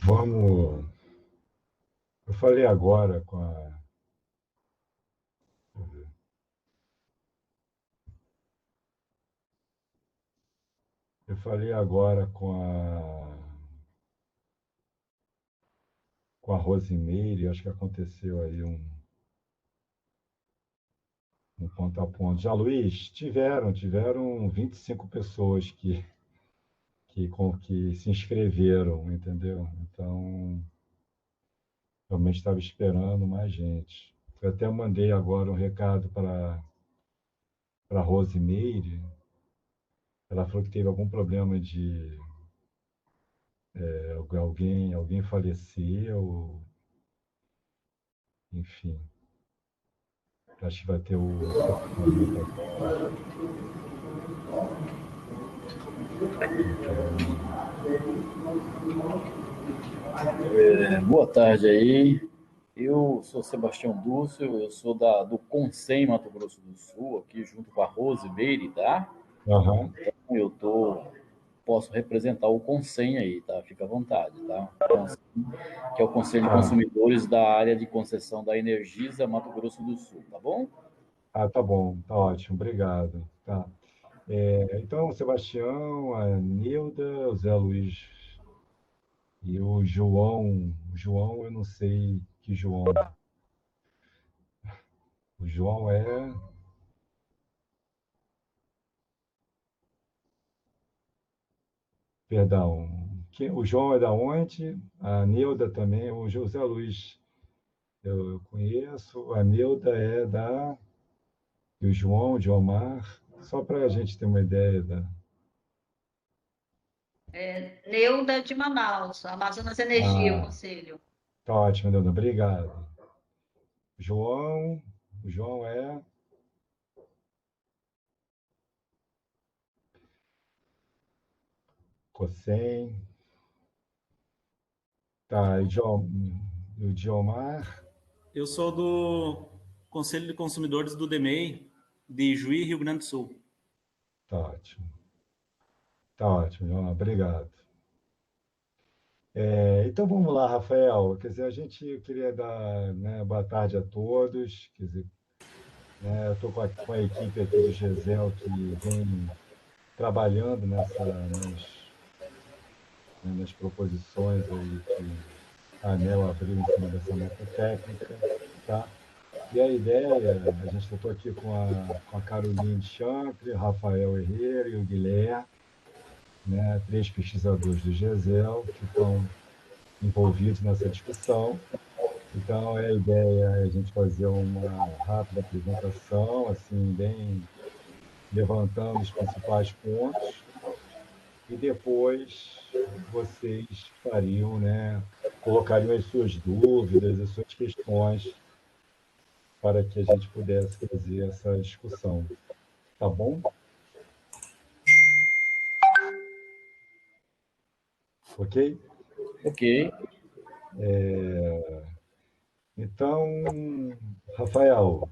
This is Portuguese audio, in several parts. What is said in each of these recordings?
Vamos. Eu falei agora com a. Deixa eu ver. Eu falei agora com a Rosimeire, acho que aconteceu aí um ponto a ponto. Já, Luiz, tiveram 25 pessoas que se inscreveram, entendeu? Então, realmente estava esperando mais gente. Eu até mandei agora um recado para a Rosimeire. Ela falou que teve algum problema de alguém faleceu, enfim. Acho que vai ter o sepultamento agora. Então, Boa tarde aí. Eu sou Sebastião Dúcio, eu sou do Consem Mato Grosso do Sul, aqui junto com a Rosimeire, tá? aham. Então posso representar o Consem aí, tá? Fica à vontade, tá? Consem, que é o Conselho de Ah, Consumidores da área de concessão da Energisa Mato Grosso do Sul, tá bom? tá bom, tá ótimo, obrigado. Tá. Então, o Sebastião, a Nilda, o Zé Luiz e o João. O João, eu não sei que João. O João é. Perdão. O João é da onde? A Nilda também. O José Luiz eu conheço. A Nilda é da. E o João, de Omar. Só para a gente ter uma ideia da. Neuda de Manaus, Amazonas Energia, o Ah, conselho. tá ótimo, Nilda. Obrigado. João. O João é. Cossem. Tá, o Diomar. Eu sou do Conselho de Consumidores do DEMEI, de Juí, Rio Grande do Sul. Tá ótimo. Tá ótimo, João. Obrigado. Então vamos lá, Rafael. Quer dizer, a gente queria dar, né, boa tarde a todos. Quer dizer, né, eu estou com a equipe aqui do GESEL que vem trabalhando nas proposições aí que a ANEEL abriu em cima dessa nota técnica, tá? E a ideia, a gente estou aqui com a Caroline Chancre, o Rafael Herrera e o Guilherme, né, três pesquisadores do GESEL que estão envolvidos nessa discussão. Então, a ideia é a gente fazer uma rápida apresentação, assim, bem levantando os principais pontos, e depois vocês fariam, né, colocariam as suas dúvidas, as suas questões, para que a gente pudesse fazer essa discussão. Tá bom? Ok? Ok. Então, Rafael,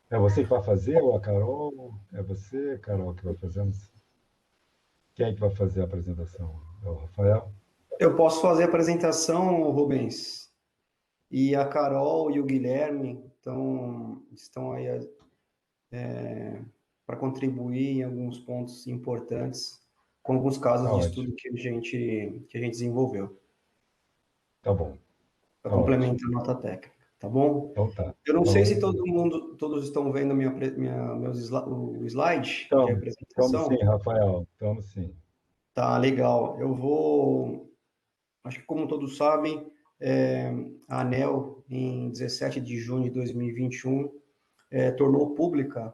é você que vai fazer ou a Carol? É você, Carol, que vai fazer? Quem é que vai fazer a apresentação? É o Rafael? Eu posso fazer a apresentação, Rubens, e a Carol e o Guilherme estão aí para contribuir em alguns pontos importantes, com alguns casos Tá de ótimo. estudo que a gente desenvolveu, Tá bom. para Tá ótimo. complementar a nota técnica, tá bom? Então tá. Eu não sei se Então, todos estão vendo o slide de estamos sim, apresentação. Rafael. Estamos sim. Tá legal. Acho que como todos sabem, a ANEEL, em 17 de junho de 2021, tornou pública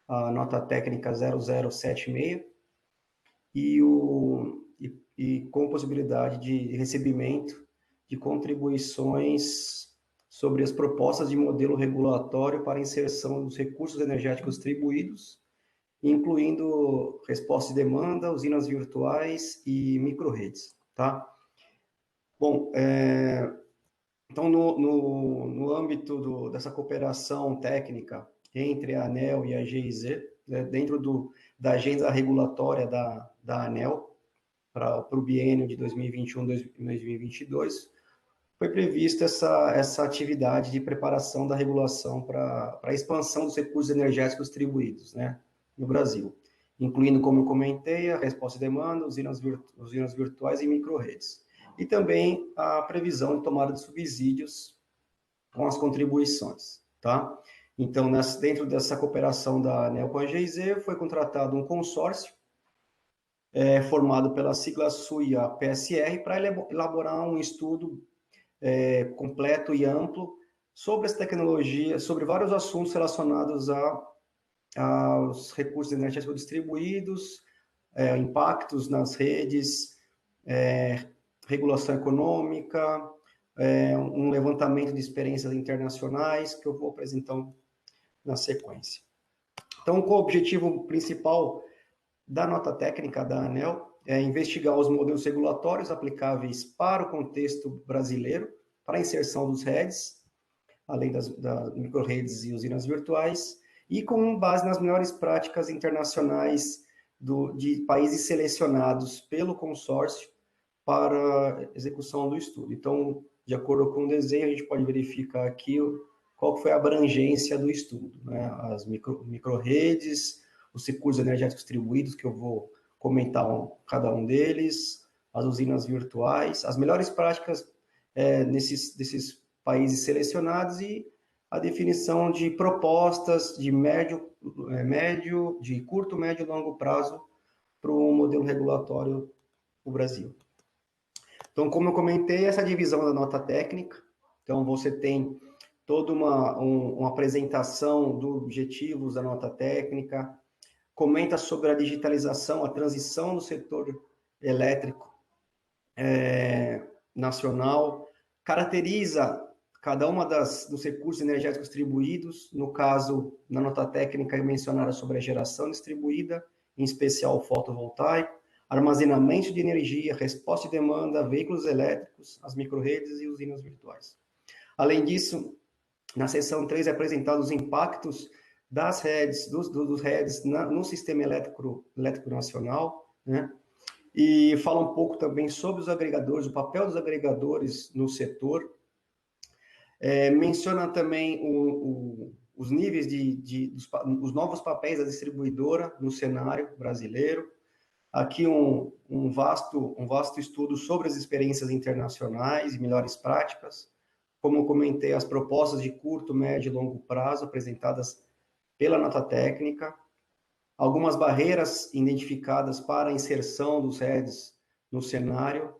a nota técnica 0076 e com possibilidade de recebimento de contribuições sobre as propostas de modelo regulatório para inserção dos recursos energéticos distribuídos, incluindo resposta de demanda, usinas virtuais e microrredes, tá? Bom, então, no âmbito dessa cooperação técnica entre a ANEEL e a GIZ, né, dentro da agenda regulatória da ANEEL, para o biênio de 2021 2022, foi prevista essa atividade de preparação da regulação para a expansão dos recursos energéticos distribuídos, né, no Brasil, incluindo, como eu comentei, a resposta e demanda, usinas virtuais e microrredes. E também a previsão de tomada de subsídios com as contribuições, tá? Então, dentro dessa cooperação da ANEEL com a GIZ, foi contratado um consórcio formado pela sigla SUIA PSR para elaborar um estudo completo e amplo sobre as tecnologias, sobre vários assuntos relacionados aos recursos energéticos distribuídos, impactos nas redes, regulação econômica, um levantamento de experiências internacionais, que eu vou apresentar na sequência. Então, qual o objetivo principal da nota técnica da ANEEL? É investigar os modelos regulatórios aplicáveis para o contexto brasileiro, para a inserção dos REDs, além das microredes e usinas virtuais, e com base nas melhores práticas internacionais de países selecionados pelo consórcio para a execução do estudo. Então, de acordo com o desenho, a gente pode verificar aqui qual foi a abrangência do estudo, né? As microredes, os recursos energéticos distribuídos, que eu vou comentar cada um deles, as usinas virtuais, as melhores práticas desses países selecionados e a definição de propostas de de curto, médio e longo prazo para o modelo regulatório do Brasil. Então, como eu comentei, essa divisão da nota técnica, então você tem toda uma apresentação dos objetivos da nota técnica, comenta sobre a digitalização, a transição do setor elétrico nacional, caracteriza cada uma dos recursos energéticos distribuídos, no caso, na nota técnica é mencionada sobre a geração distribuída, em especial o fotovoltaico, armazenamento de energia, resposta e demanda, veículos elétricos, as microredes e usinas virtuais. Além disso, na seção 3 é apresentado os impactos das redes, dos redes no sistema elétrico nacional, né? E fala um pouco também sobre os agregadores, o papel dos agregadores no setor. Menciona também os níveis os novos papéis da distribuidora no cenário brasileiro. Aqui um vasto estudo sobre as experiências internacionais e melhores práticas. Como eu comentei, as propostas de curto, médio e longo prazo apresentadas pela nota técnica, algumas barreiras identificadas para a inserção dos REDs no cenário,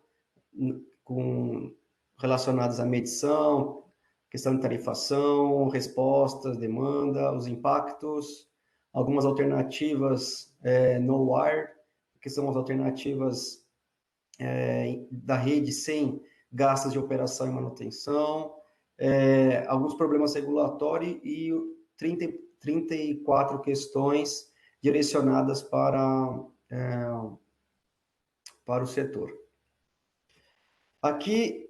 relacionadas à medição, questão de tarifação, respostas, demanda, os impactos, algumas alternativas no-wire, que são as alternativas da rede sem gastos de operação e manutenção, alguns problemas regulatórios e 34 questões direcionadas para o setor. Aqui,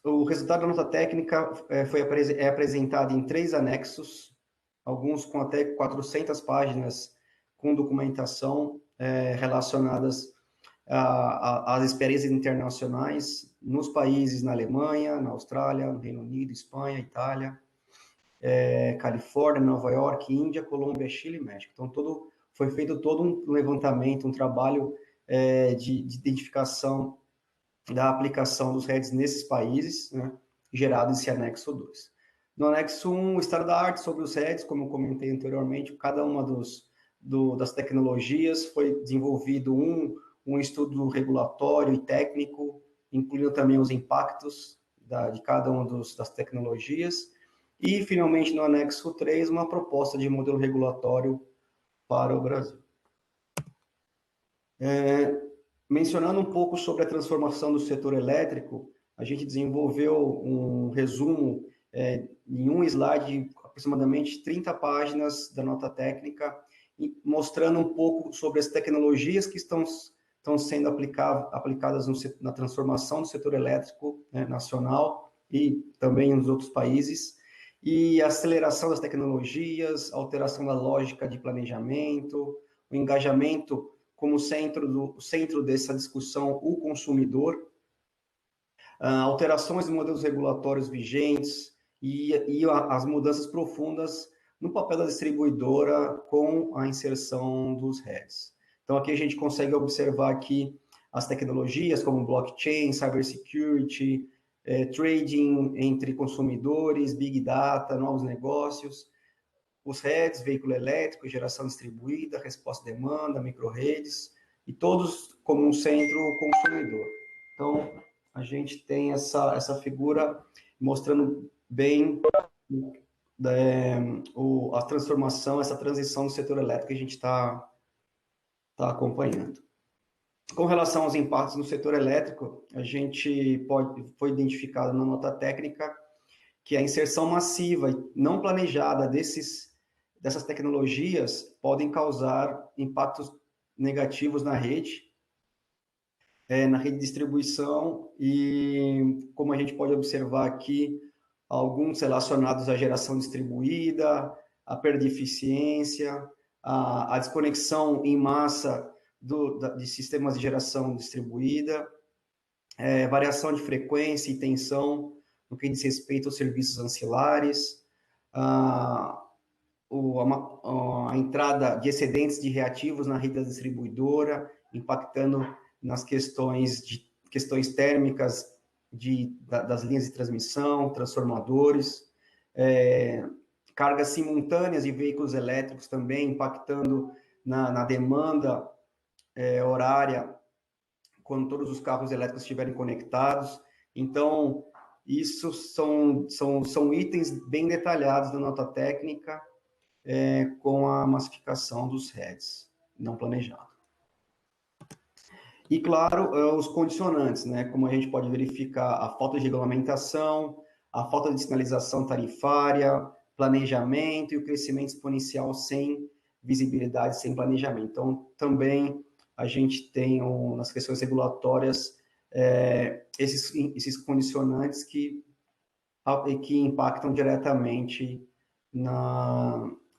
o resultado da nota técnica é apresentado em 3 anexos, alguns com até 400 páginas com documentação relacionadas às experiências internacionais nos países, na Alemanha, na Austrália, no Reino Unido, Espanha, Itália, Califórnia, Nova York, Índia, Colômbia, Chile e México. Então, foi feito todo um levantamento, um trabalho de identificação da aplicação dos REDs nesses países, né, gerado esse anexo 2. No anexo 1, o estado da arte sobre os REDs, como eu comentei anteriormente, cada uma das tecnologias foi desenvolvido um estudo regulatório e técnico, incluindo também os impactos de cada uma das tecnologias, e, finalmente, no anexo 3, uma proposta de modelo regulatório para o Brasil. Mencionando um pouco sobre a transformação do setor elétrico, a gente desenvolveu um resumo em um slide de aproximadamente 30 páginas da nota técnica, mostrando um pouco sobre as tecnologias que estão sendo aplicadas na transformação do setor elétrico, né, nacional e também nos outros países, e a aceleração das tecnologias, a alteração da lógica de planejamento, o engajamento como centro dessa discussão o consumidor, alterações de modelos regulatórios vigentes e as mudanças profundas no papel da distribuidora com a inserção dos REDs. Então, aqui a gente consegue observar aqui as tecnologias como blockchain, cybersecurity, trading entre consumidores, big data, novos negócios, os REDs, veículo elétrico, geração distribuída, resposta à demanda, micro-redes, e todos como um centro consumidor. Então, a gente tem essa figura mostrando bem a transformação, essa transição do setor elétrico que a gente está acompanhando. Com relação aos impactos no setor elétrico, a gente foi identificado na nota técnica que a inserção massiva e não planejada dessas tecnologias podem causar impactos negativos na rede de distribuição, e como a gente pode observar aqui, alguns relacionados à geração distribuída, à perda de eficiência, à desconexão em massa de sistemas de geração distribuída, variação de frequência e tensão no que diz respeito aos serviços ancilares, a entrada de excedentes de reativos na rede da distribuidora, impactando nas questões térmicas das linhas de transmissão, transformadores, cargas simultâneas de veículos elétricos também impactando na demanda horária quando todos os carros elétricos estiverem conectados. Então, isso são itens bem detalhados da nota técnica com a massificação dos REDs não planejado. E, claro, os condicionantes, né? Como a gente pode verificar, a falta de regulamentação, a falta de sinalização tarifária, planejamento e o crescimento exponencial sem visibilidade, sem planejamento. Então, também a gente tem, nas questões regulatórias, esses condicionantes que impactam diretamente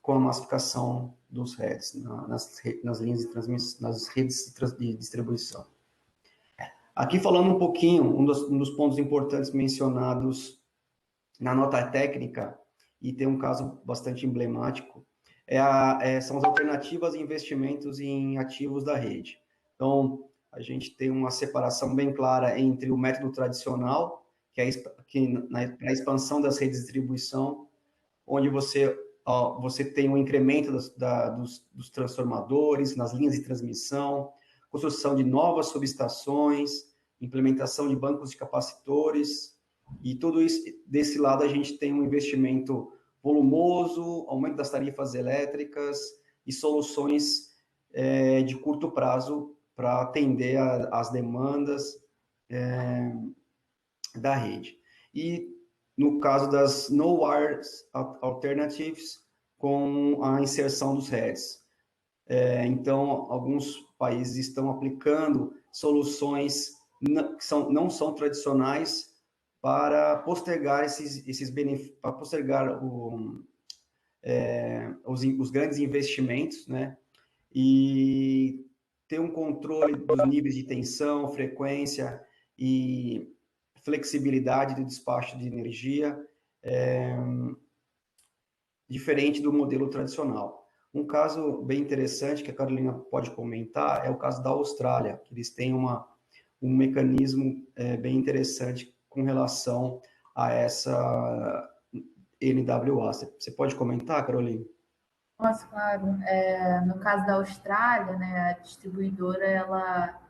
com a massificação dos REDs, nas linhas de transmissão, nas redes de distribuição. Aqui falando um pouquinho, um dos pontos importantes mencionados na nota técnica, e tem um caso bastante emblemático, são as alternativas de investimentos em ativos da rede. Então, a gente tem uma separação bem clara entre o método tradicional, que é a expansão das redes de distribuição, onde você tem um incremento dos transformadores, nas linhas de transmissão, construção de novas subestações, implementação de bancos de capacitores, e tudo isso, desse lado, a gente tem um investimento volumoso, aumento das tarifas elétricas e soluções de curto prazo para atender às demandas da rede. E no caso das no-wire alternatives, com a inserção dos REDs. Então, alguns países estão aplicando soluções que não são tradicionais para postergar esses benefícios, para postergar os grandes investimentos, né? E ter um controle dos níveis de tensão, frequência e flexibilidade do despacho de energia, diferente do modelo tradicional. Um caso bem interessante que a Carolina pode comentar é o caso da Austrália, que eles têm um mecanismo bem interessante com relação a essa NWA. Você pode comentar, Carolina? Nossa, claro. No caso da Austrália, né, a distribuidora ela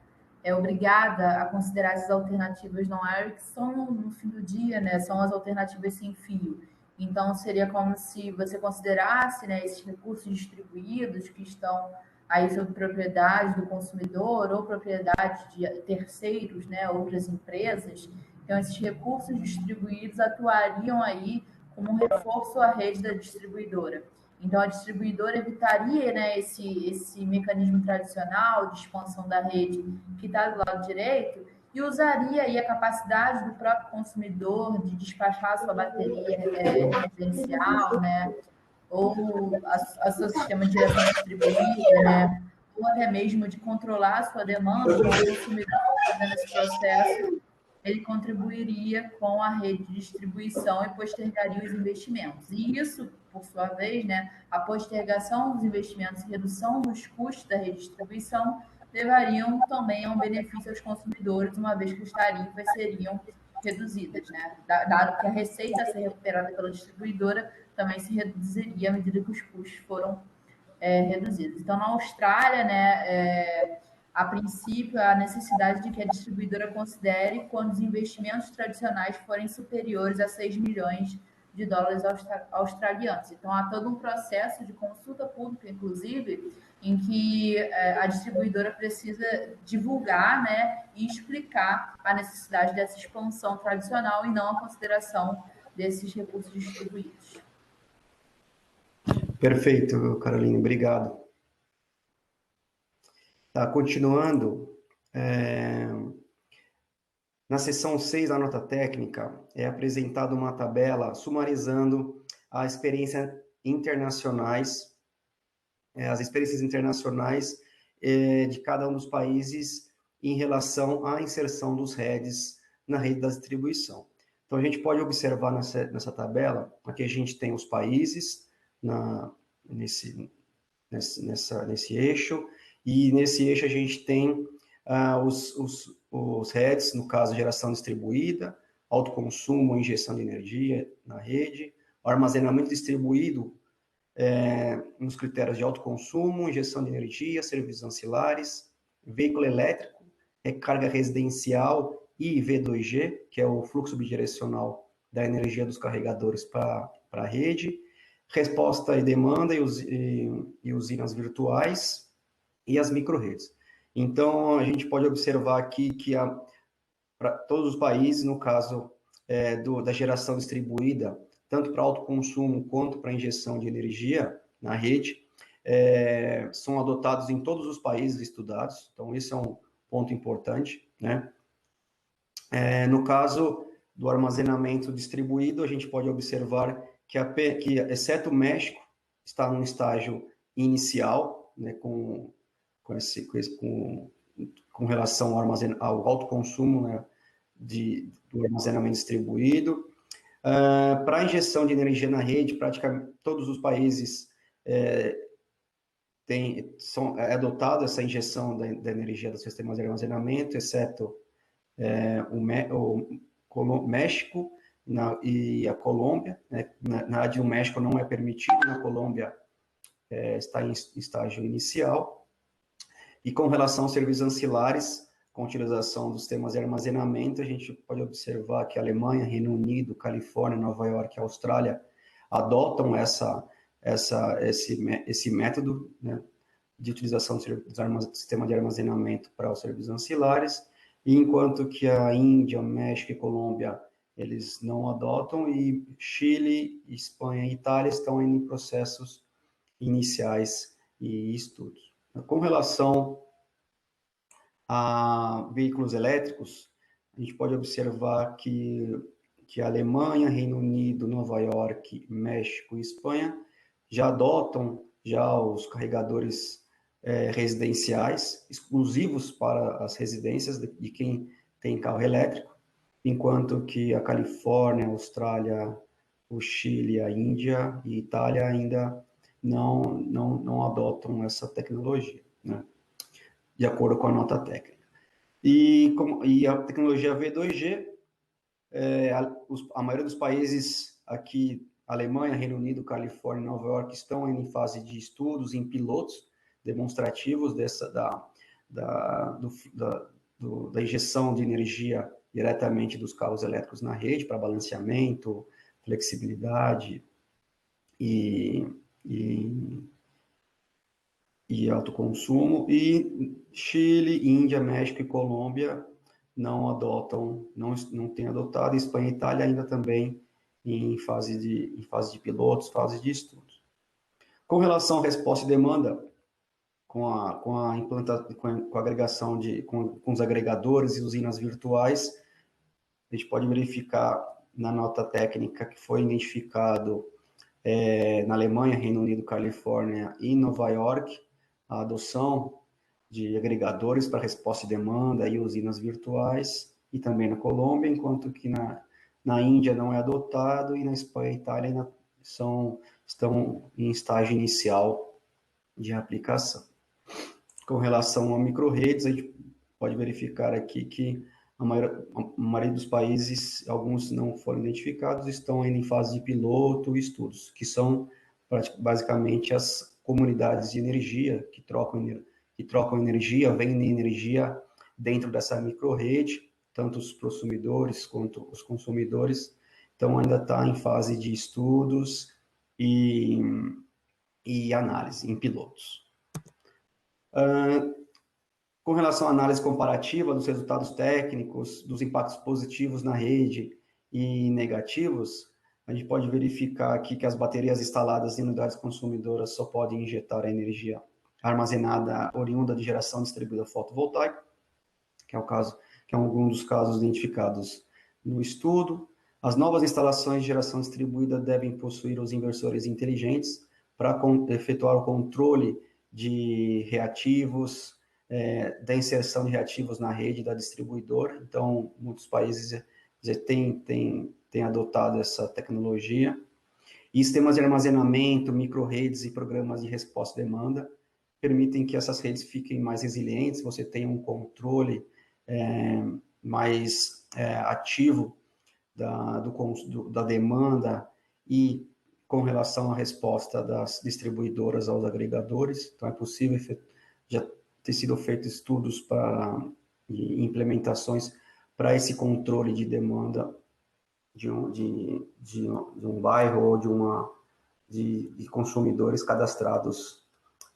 é obrigada a considerar essas alternativas não-wire, que são, no fim do dia, né, são as alternativas sem fio. Então, seria como se você considerasse, né, esses recursos distribuídos que estão aí sob propriedade do consumidor ou propriedade de terceiros, né, outras empresas. Então, esses recursos distribuídos atuariam aí como um reforço à rede da distribuidora. Então, a distribuidora evitaria, né, esse mecanismo tradicional de expansão da rede que está do lado direito e usaria aí a capacidade do próprio consumidor de despachar a sua bateria emergencial, né, ou a seu sistema de geração distribuída, né, ou até mesmo de controlar a sua demanda, então o consumidor fazendo esse processo, ele contribuiria com a rede de distribuição e postergaria os investimentos. E isso, por sua vez, né, a postergação dos investimentos e redução dos custos da rede de distribuição levariam também a um benefício aos consumidores, uma vez que as tarifas seriam reduzidas, né? Dado que a receita a ser recuperada pela distribuidora também se reduziria à medida que os custos foram reduzidos. Então, na Austrália, né, a princípio, a necessidade de que a distribuidora considere quando os investimentos tradicionais forem superiores a 6 milhões de dólares australianos. Então, há todo um processo de consulta pública, inclusive, em que a distribuidora precisa divulgar, né, e explicar a necessidade dessa expansão tradicional e não a consideração desses recursos distribuídos. Perfeito, Carolina, obrigado. Tá, continuando, na seção 6 da nota técnica, é apresentada uma tabela sumarizando as experiências internacionais de cada um dos países em relação à inserção dos REDs na rede da distribuição. Então, a gente pode observar nessa tabela, aqui a gente tem os países nesse eixo, e nesse eixo a gente tem os REDs, no caso, geração distribuída, autoconsumo, injeção de energia na rede, o armazenamento distribuído nos critérios de autoconsumo, injeção de energia, serviços ancilares, veículo elétrico, recarga residencial e V2G, que é o fluxo bidirecional da energia dos carregadores para a rede, resposta e demanda e usinas virtuais e as microredes. Então, a gente pode observar aqui que para todos os países, no caso da geração distribuída, tanto para autoconsumo quanto para injeção de energia na rede, são adotados em todos os países estudados. Então, esse é um ponto importante, né? No caso do armazenamento distribuído, a gente pode observar que exceto o México, está num estágio inicial, né, com relação ao autoconsumo, né, do armazenamento distribuído. Para a injeção de energia na rede, praticamente todos os países adotado essa injeção da energia dos sistemas de armazenamento, exceto o México e a Colômbia, né? Na área do México não é permitido, na Colômbia está em estágio inicial. E com relação aos serviços ancilares, com a utilização dos sistemas de armazenamento, a gente pode observar que a Alemanha, Reino Unido, Califórnia, Nova York e Austrália adotam esse método, né, de utilização do sistema de armazenamento para os serviços ancilares, e enquanto que a Índia, México e Colômbia, eles não adotam, e Chile, Espanha e Itália estão em processos iniciais e estudos. Com relação a veículos elétricos, a gente pode observar que a Alemanha, Reino Unido, Nova York, México e Espanha já adotam os carregadores residenciais, exclusivos para as residências de quem tem carro elétrico, enquanto que a Califórnia, a Austrália, o Chile, a Índia e a Itália ainda não adotam essa tecnologia, né, de acordo com a nota técnica. E a tecnologia V2G, a maioria dos países aqui, Alemanha, Reino Unido, Califórnia e Nova York, estão em fase de estudos, em pilotos demonstrativos da injeção de energia diretamente dos carros elétricos na rede para balanceamento, flexibilidade e autoconsumo. E Chile, Índia, México e Colômbia não têm adotado, e Espanha e Itália ainda também em fase de pilotos, fase de estudos. Com relação à resposta e demanda, com a agregação com os agregadores e usinas virtuais, a gente pode verificar na nota técnica que foi identificado na Alemanha, Reino Unido, Califórnia e Nova York a adoção de agregadores para resposta e demanda e usinas virtuais, e também na Colômbia, enquanto que na Índia não é adotado, e na Espanha e Itália ainda estão em estágio inicial de aplicação. Com relação a microredes, a gente pode verificar aqui que a maioria dos países, alguns não foram identificados, estão ainda em fase de piloto e estudos, que são basicamente as comunidades de energia que trocam energia, vendem energia dentro dessa microrede, tanto os prosumidores quanto os consumidores. Então, ainda está em fase de estudos e análise, em pilotos. Com relação à análise comparativa dos resultados técnicos, dos impactos positivos na rede e negativos, a gente pode verificar aqui que as baterias instaladas em unidades consumidoras só podem injetar a energia armazenada oriunda de geração distribuída fotovoltaica, que é algum dos casos identificados no estudo. As novas instalações de geração distribuída devem possuir os inversores inteligentes para efetuar o controle de reativos, da inserção de reativos na rede da distribuidora. Então, muitos países já têm adotado essa tecnologia. E sistemas de armazenamento, microredes e programas de resposta à demanda permitem que essas redes fiquem mais resilientes, você tenha um controle mais ativo da demanda e com relação à resposta das distribuidoras aos agregadores. Então, é possível já ter sido feito estudos e implementações para esse controle de demanda de um bairro ou de consumidores cadastrados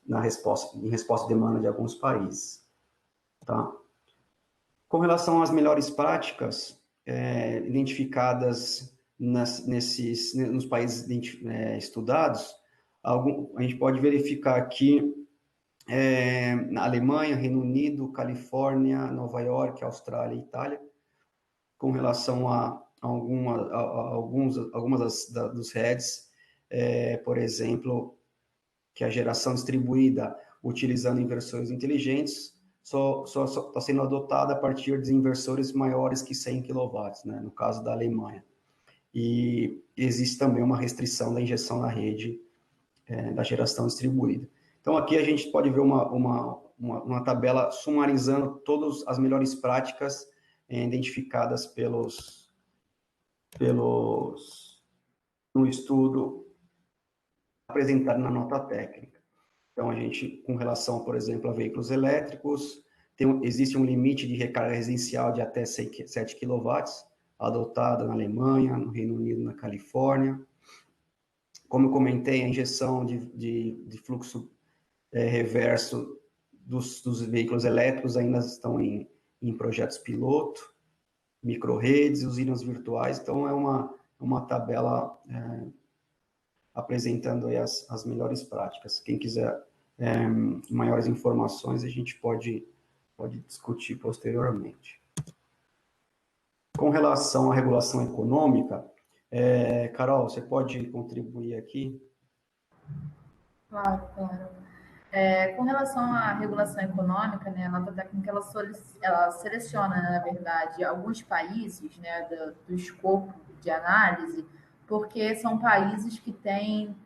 em resposta à demanda de alguns países. Tá? Com relação às melhores práticas identificadas nos países estudados, a gente pode verificar aqui na Alemanha, Reino Unido, Califórnia, Nova York, Austrália e Itália, com relação a algumas dos heads, por exemplo, que a geração distribuída utilizando inversores inteligentes só está sendo adotada a partir de inversores maiores que 100 kW, né, no caso da Alemanha. E existe também uma restrição da injeção na rede da geração distribuída. Então, aqui a gente pode ver uma tabela sumarizando todas as melhores práticas identificadas no estudo apresentado na nota técnica. Então, a gente, com relação, por exemplo, a veículos elétricos, existe um limite de recarga residencial de até 7 kW, adotado na Alemanha, no Reino Unido, na Califórnia. Como eu comentei, a injeção de fluxo reverso dos veículos elétricos ainda estão em projetos piloto, microredes, usinas virtuais. Então, é uma tabela apresentando aí as melhores práticas. Quem quiser maiores informações, a gente pode discutir posteriormente. Com relação à regulação econômica, Carol, você pode contribuir aqui? Claro. Com relação à regulação econômica, né, a nota técnica ela seleciona, né, na verdade, alguns países, né, do escopo de análise, porque são países que têm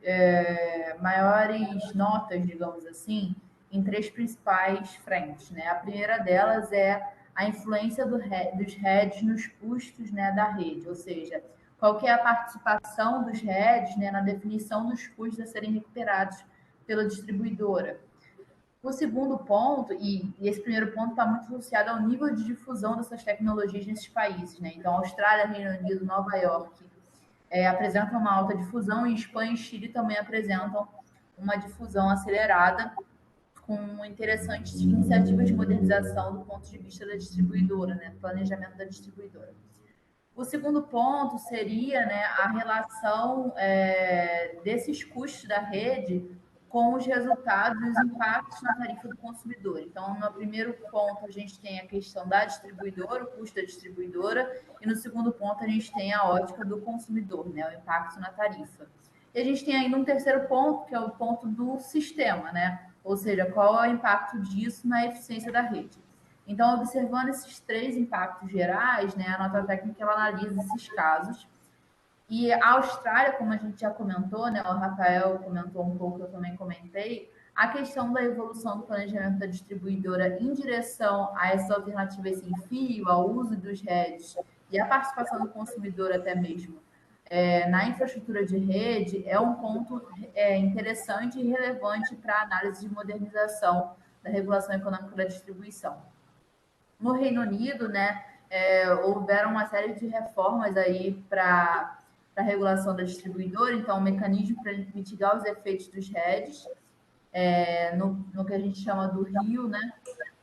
maiores notas, digamos assim, em 3 principais frentes, né? A primeira delas é a influência dos heads nos custos, né, da rede, ou seja, qual que é a participação dos heads, né, na definição dos custos a serem recuperados pela distribuidora. O segundo ponto, e esse primeiro ponto está muito associado ao nível de difusão dessas tecnologias nesses países, né? Então, Austrália, Reino Unido, Nova York apresentam uma alta difusão, e Espanha e Chile também apresentam uma difusão acelerada, com interessantes iniciativas de modernização do ponto de vista da distribuidora, né? Do planejamento da distribuidora. O segundo ponto seria, né, a relação desses custos da rede com os resultados e os impactos na tarifa do consumidor. Então, no primeiro ponto, a gente tem a questão da distribuidora, o custo da distribuidora, e no segundo ponto, a gente tem a ótica do consumidor, né, o impacto na tarifa. E a gente tem ainda um terceiro ponto, que é o ponto do sistema, né? ou seja, qual é o impacto disso na eficiência da rede. Então, observando esses 3 impactos gerais, né, a nota técnica ela analisa esses casos. E a Austrália, como a gente já comentou, né, o Rafael comentou um pouco, eu também comentei, a questão da evolução do planejamento da distribuidora em direção a essas alternativas sem fio, ao uso dos REDs e a participação do consumidor até mesmo na infraestrutura de rede é um ponto interessante e relevante para a análise de modernização da regulação econômica da distribuição. No Reino Unido, né, houveram uma série de reformas aí para a regulação da distribuidora, então, um mecanismo para mitigar os efeitos dos REDs, no que a gente chama do Rio, né,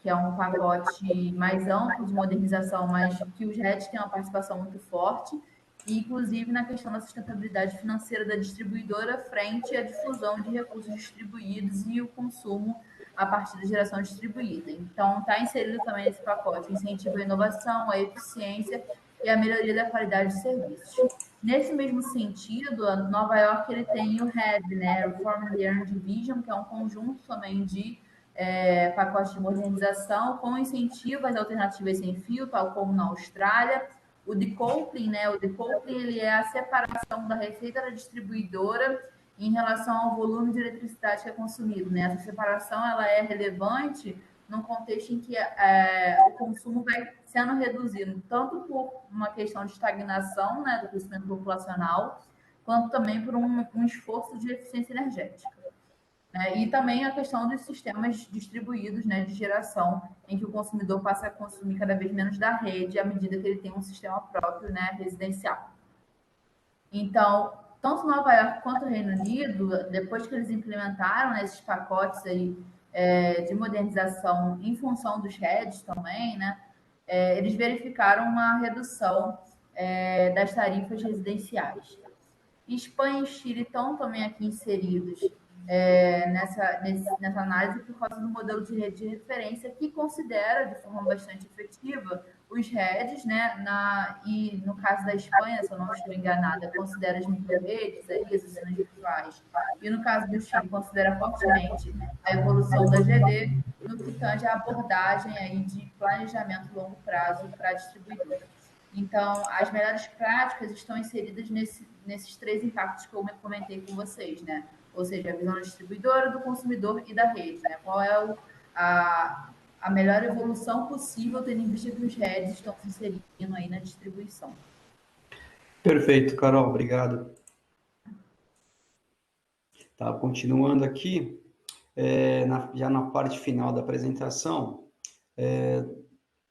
que é um pacote mais amplo de modernização, mas que os REDs têm uma participação muito forte, e inclusive na questão da sustentabilidade financeira da distribuidora frente à difusão de recursos distribuídos e o consumo a partir da geração distribuída. Então, está inserido também nesse pacote o incentivo à inovação, à eficiência e à melhoria da qualidade de serviços. Nesse mesmo sentido, a Nova York ele tem o RED, né, Reform and Energy Vision, que é um conjunto também de pacotes de modernização com incentivo às alternativas sem fio, tal como na Austrália. O decoupling, né, o decoupling ele é a separação da receita da distribuidora em relação ao volume de eletricidade que é consumido, né? Essa separação ela é relevante num contexto em que o consumo vai sendo reduzido, tanto por uma questão de estagnação, né, do crescimento populacional, quanto também por um esforço de eficiência energética. E também a questão dos sistemas distribuídos, né, de geração, em que o consumidor passa a consumir cada vez menos da rede à medida que ele tem um sistema próprio, né, residencial. Então, tanto Nova York quanto o Reino Unido, depois que eles implementaram esses pacotes aí, de modernização em função dos REDs também, né, eles verificaram uma redução das tarifas residenciais. Espanha e Chile estão também aqui inseridos nessa análise por causa do modelo de rede de referência que considera de forma bastante efetiva os REDs, né, e no caso da Espanha, se eu não estou enganada, considera as micro-redes, as usinas virtuais, e no caso do Chile, considera fortemente a evolução da GD, no que tange a abordagem aí de planejamento a longo prazo para a distribuidora. Então, as melhores práticas estão inseridas nesses 3 impactos que eu comentei com vocês, né? Ou seja, a visão da distribuidora, do consumidor e da rede, né? Qual é a melhor evolução possível, tendo em vista que os REDs estão se inserindo aí na distribuição. Perfeito, Carol, obrigado. Tá, continuando aqui, já na parte final da apresentação,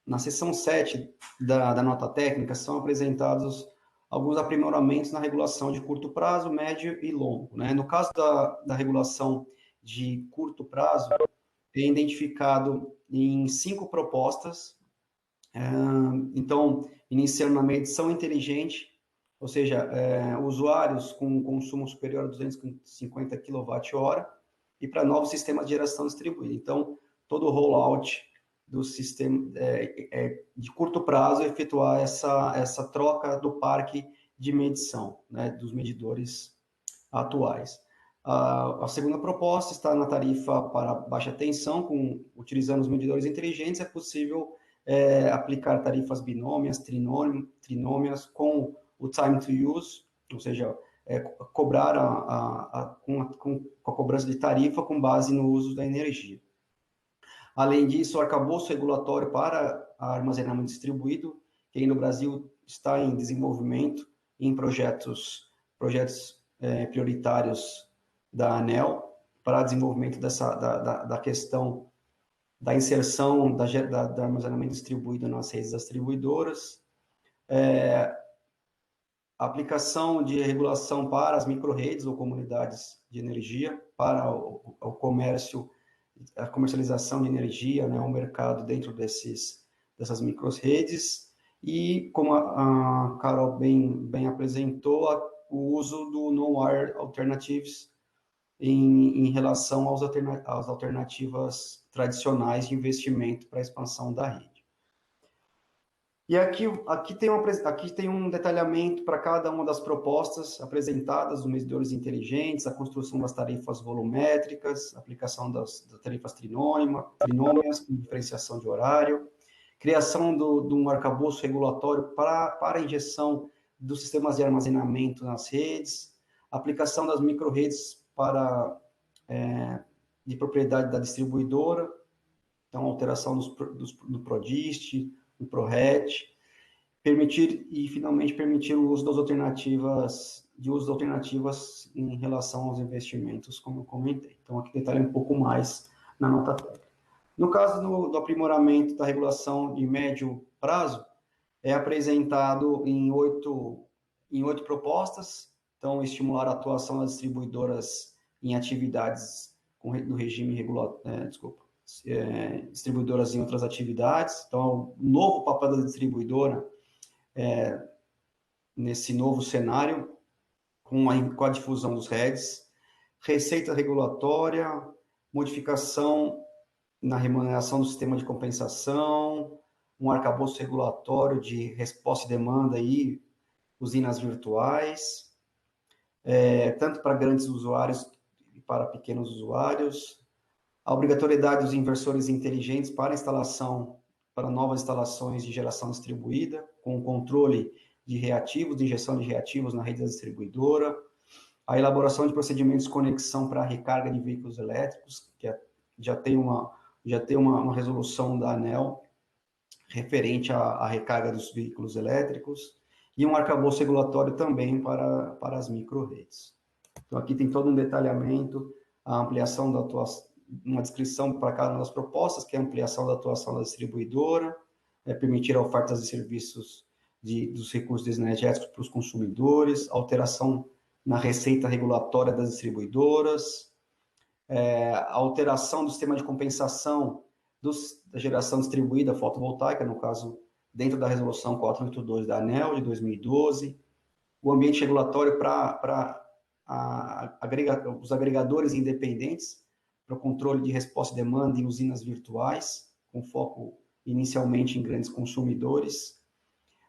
na seção 7 da nota técnica, são apresentados alguns aprimoramentos na regulação de curto prazo, médio e longo, né? No caso da regulação de curto prazo, é identificado em 5 propostas. Então, iniciando na medição inteligente, ou seja, usuários com consumo superior a 250 kWh e para novos sistemas de geração distribuída. Então, todo o rollout do sistema de curto prazo, efetuar essa troca do parque de medição, né, dos medidores atuais. A segunda proposta está na tarifa para baixa tensão, utilizando os medidores inteligentes, é possível aplicar tarifas binômias, trinômias, com o time to use, ou seja, cobrar com a cobrança de tarifa com base no uso da energia. Além disso, o arcabouço regulatório para armazenamento distribuído, que aí no Brasil está em desenvolvimento em projetos prioritários da ANEEL para desenvolvimento da questão da inserção do armazenamento distribuído nas redes das distribuidoras, a aplicação de regulação para as micro-redes ou comunidades de energia, para o comércio, a comercialização de energia, né, o mercado dentro dessas micro-redes, e, como a Carol bem apresentou, o uso do non-wire alternatives em relação às alternativas tradicionais de investimento para a expansão da rede. E aqui tem um detalhamento para cada uma das propostas apresentadas, os medidores inteligentes, a construção das tarifas volumétricas, aplicação das tarifas trinômias, com diferenciação de horário, criação de um arcabouço regulatório para a injeção dos sistemas de armazenamento nas redes, aplicação das micro-redes de propriedade da distribuidora, então alteração do PRODIST, do PRORET, finalmente permitir o uso das alternativas em relação aos investimentos, como eu comentei. Então, aqui detalha um pouco mais na nota técnica. No caso do aprimoramento da regulação de médio prazo, é apresentado em oito propostas. Então, estimular a atuação das distribuidoras em atividades do regime regulatório, distribuidoras em outras atividades. Então, o novo papel da distribuidora nesse novo cenário, com a difusão dos REDs, receita regulatória, modificação na remuneração do sistema de compensação, um arcabouço regulatório de resposta e demanda e usinas virtuais, tanto para grandes usuários e para pequenos usuários, a obrigatoriedade dos inversores inteligentes para novas instalações de geração distribuída, com o controle de reativos, de injeção de reativos na rede da distribuidora, a elaboração de procedimentos de conexão para a recarga de veículos elétricos, que já tem uma resolução da ANEEL referente à recarga dos veículos elétricos, e um arcabouço regulatório também para as micro-redes. Então, aqui tem todo um detalhamento, a ampliação da atuação, uma descrição para cada uma das propostas, que é a ampliação da atuação da distribuidora, permitir a oferta de serviços dos recursos energéticos para os consumidores, alteração na receita regulatória das distribuidoras, a alteração do sistema de compensação da geração distribuída fotovoltaica, no caso, dentro da resolução 482 da ANEEL, de 2012, o ambiente regulatório para os agregadores independentes, para o controle de resposta e demanda em usinas virtuais, com foco inicialmente em grandes consumidores,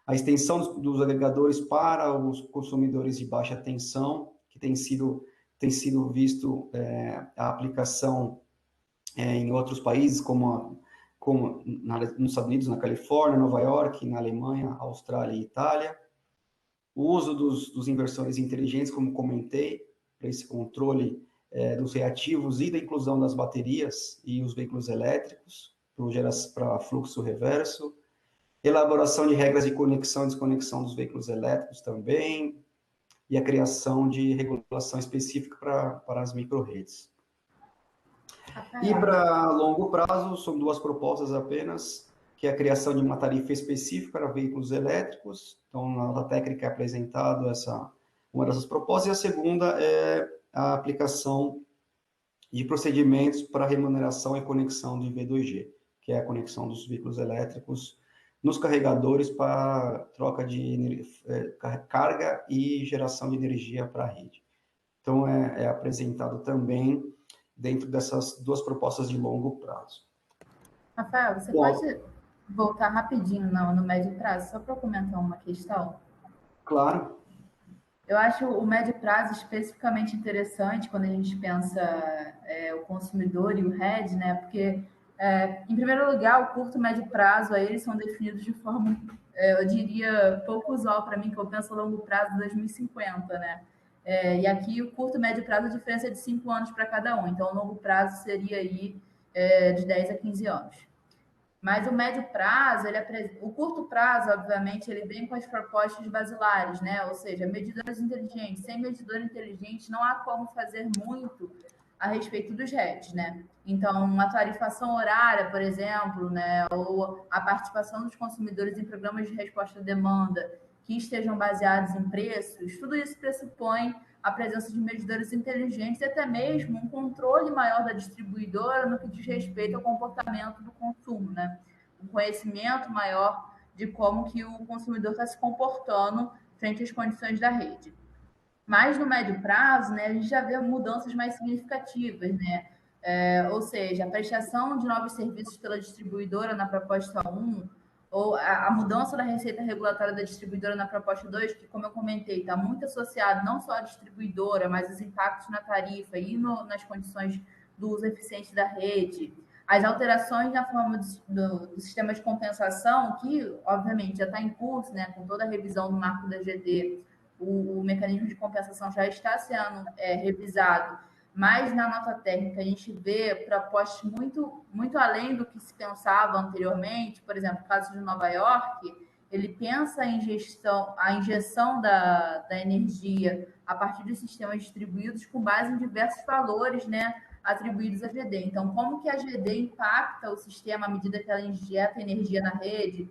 a extensão dos agregadores para os consumidores de baixa tensão, que tem sido visto a aplicação em outros países, como nos Estados Unidos, na Califórnia, Nova York, na Alemanha, Austrália e Itália, o uso dos inversores inteligentes, como comentei, para esse controle dos reativos e da inclusão das baterias e os veículos elétricos, para fluxo reverso, elaboração de regras de conexão e desconexão dos veículos elétricos também, e a criação de regulação específica para as micro-redes. E para longo prazo, são duas propostas apenas, que é a criação de uma tarifa específica para veículos elétricos. Então, na nota técnica é apresentado uma dessas propostas, e a segunda é a aplicação de procedimentos para remuneração e conexão do IV2G, que é a conexão dos veículos elétricos nos carregadores para troca de carga e geração de energia para a rede. Então, é apresentado também dentro dessas duas propostas de longo prazo. Rafael, você pode voltar rapidinho no médio prazo, só para comentar uma questão? Claro. Eu acho o médio prazo especificamente interessante quando a gente pensa o consumidor e o RED, né? Porque, em primeiro lugar, o curto e médio prazo, aí, eles são definidos de forma, eu diria, pouco usual para mim, que eu penso a longo prazo 2050, né? E aqui o curto e médio prazo, a diferença é de 5 anos para cada um. Então, o longo prazo seria aí de 10 a 15 anos. Mas o médio prazo, o curto prazo, obviamente, ele vem com as propostas basilares, né? Ou seja, medidores inteligentes. Sem medidor inteligente, não há como fazer muito a respeito dos REDs, né? Então, uma tarifação horária, por exemplo, né? Ou a participação dos consumidores em programas de resposta à demanda que estejam baseados em preços, tudo isso pressupõe a presença de medidores inteligentes e até mesmo um controle maior da distribuidora no que diz respeito ao comportamento do consumo, né? Um conhecimento maior de como que o consumidor está se comportando frente às condições da rede. Mas no médio prazo, né, a gente já vê mudanças mais significativas, né? Ou seja, a prestação de novos serviços pela distribuidora na proposta 1, ou a mudança da receita regulatória da distribuidora na proposta 2, que, como eu comentei, está muito associado não só à distribuidora, mas os impactos na tarifa e nas condições do uso eficiente da rede, as alterações na forma do sistema de compensação, que, obviamente, já está em curso, né, com toda a revisão do marco da GD, o mecanismo de compensação já está sendo revisado, mas na nota técnica a gente vê propostas muito além do que se pensava anteriormente. Por exemplo, o caso de Nova York, ele pensa a injeção da energia a partir dos sistemas distribuídos com base em diversos valores, né, atribuídos à GD. Então, como que a GD impacta o sistema à medida que ela injeta energia na rede?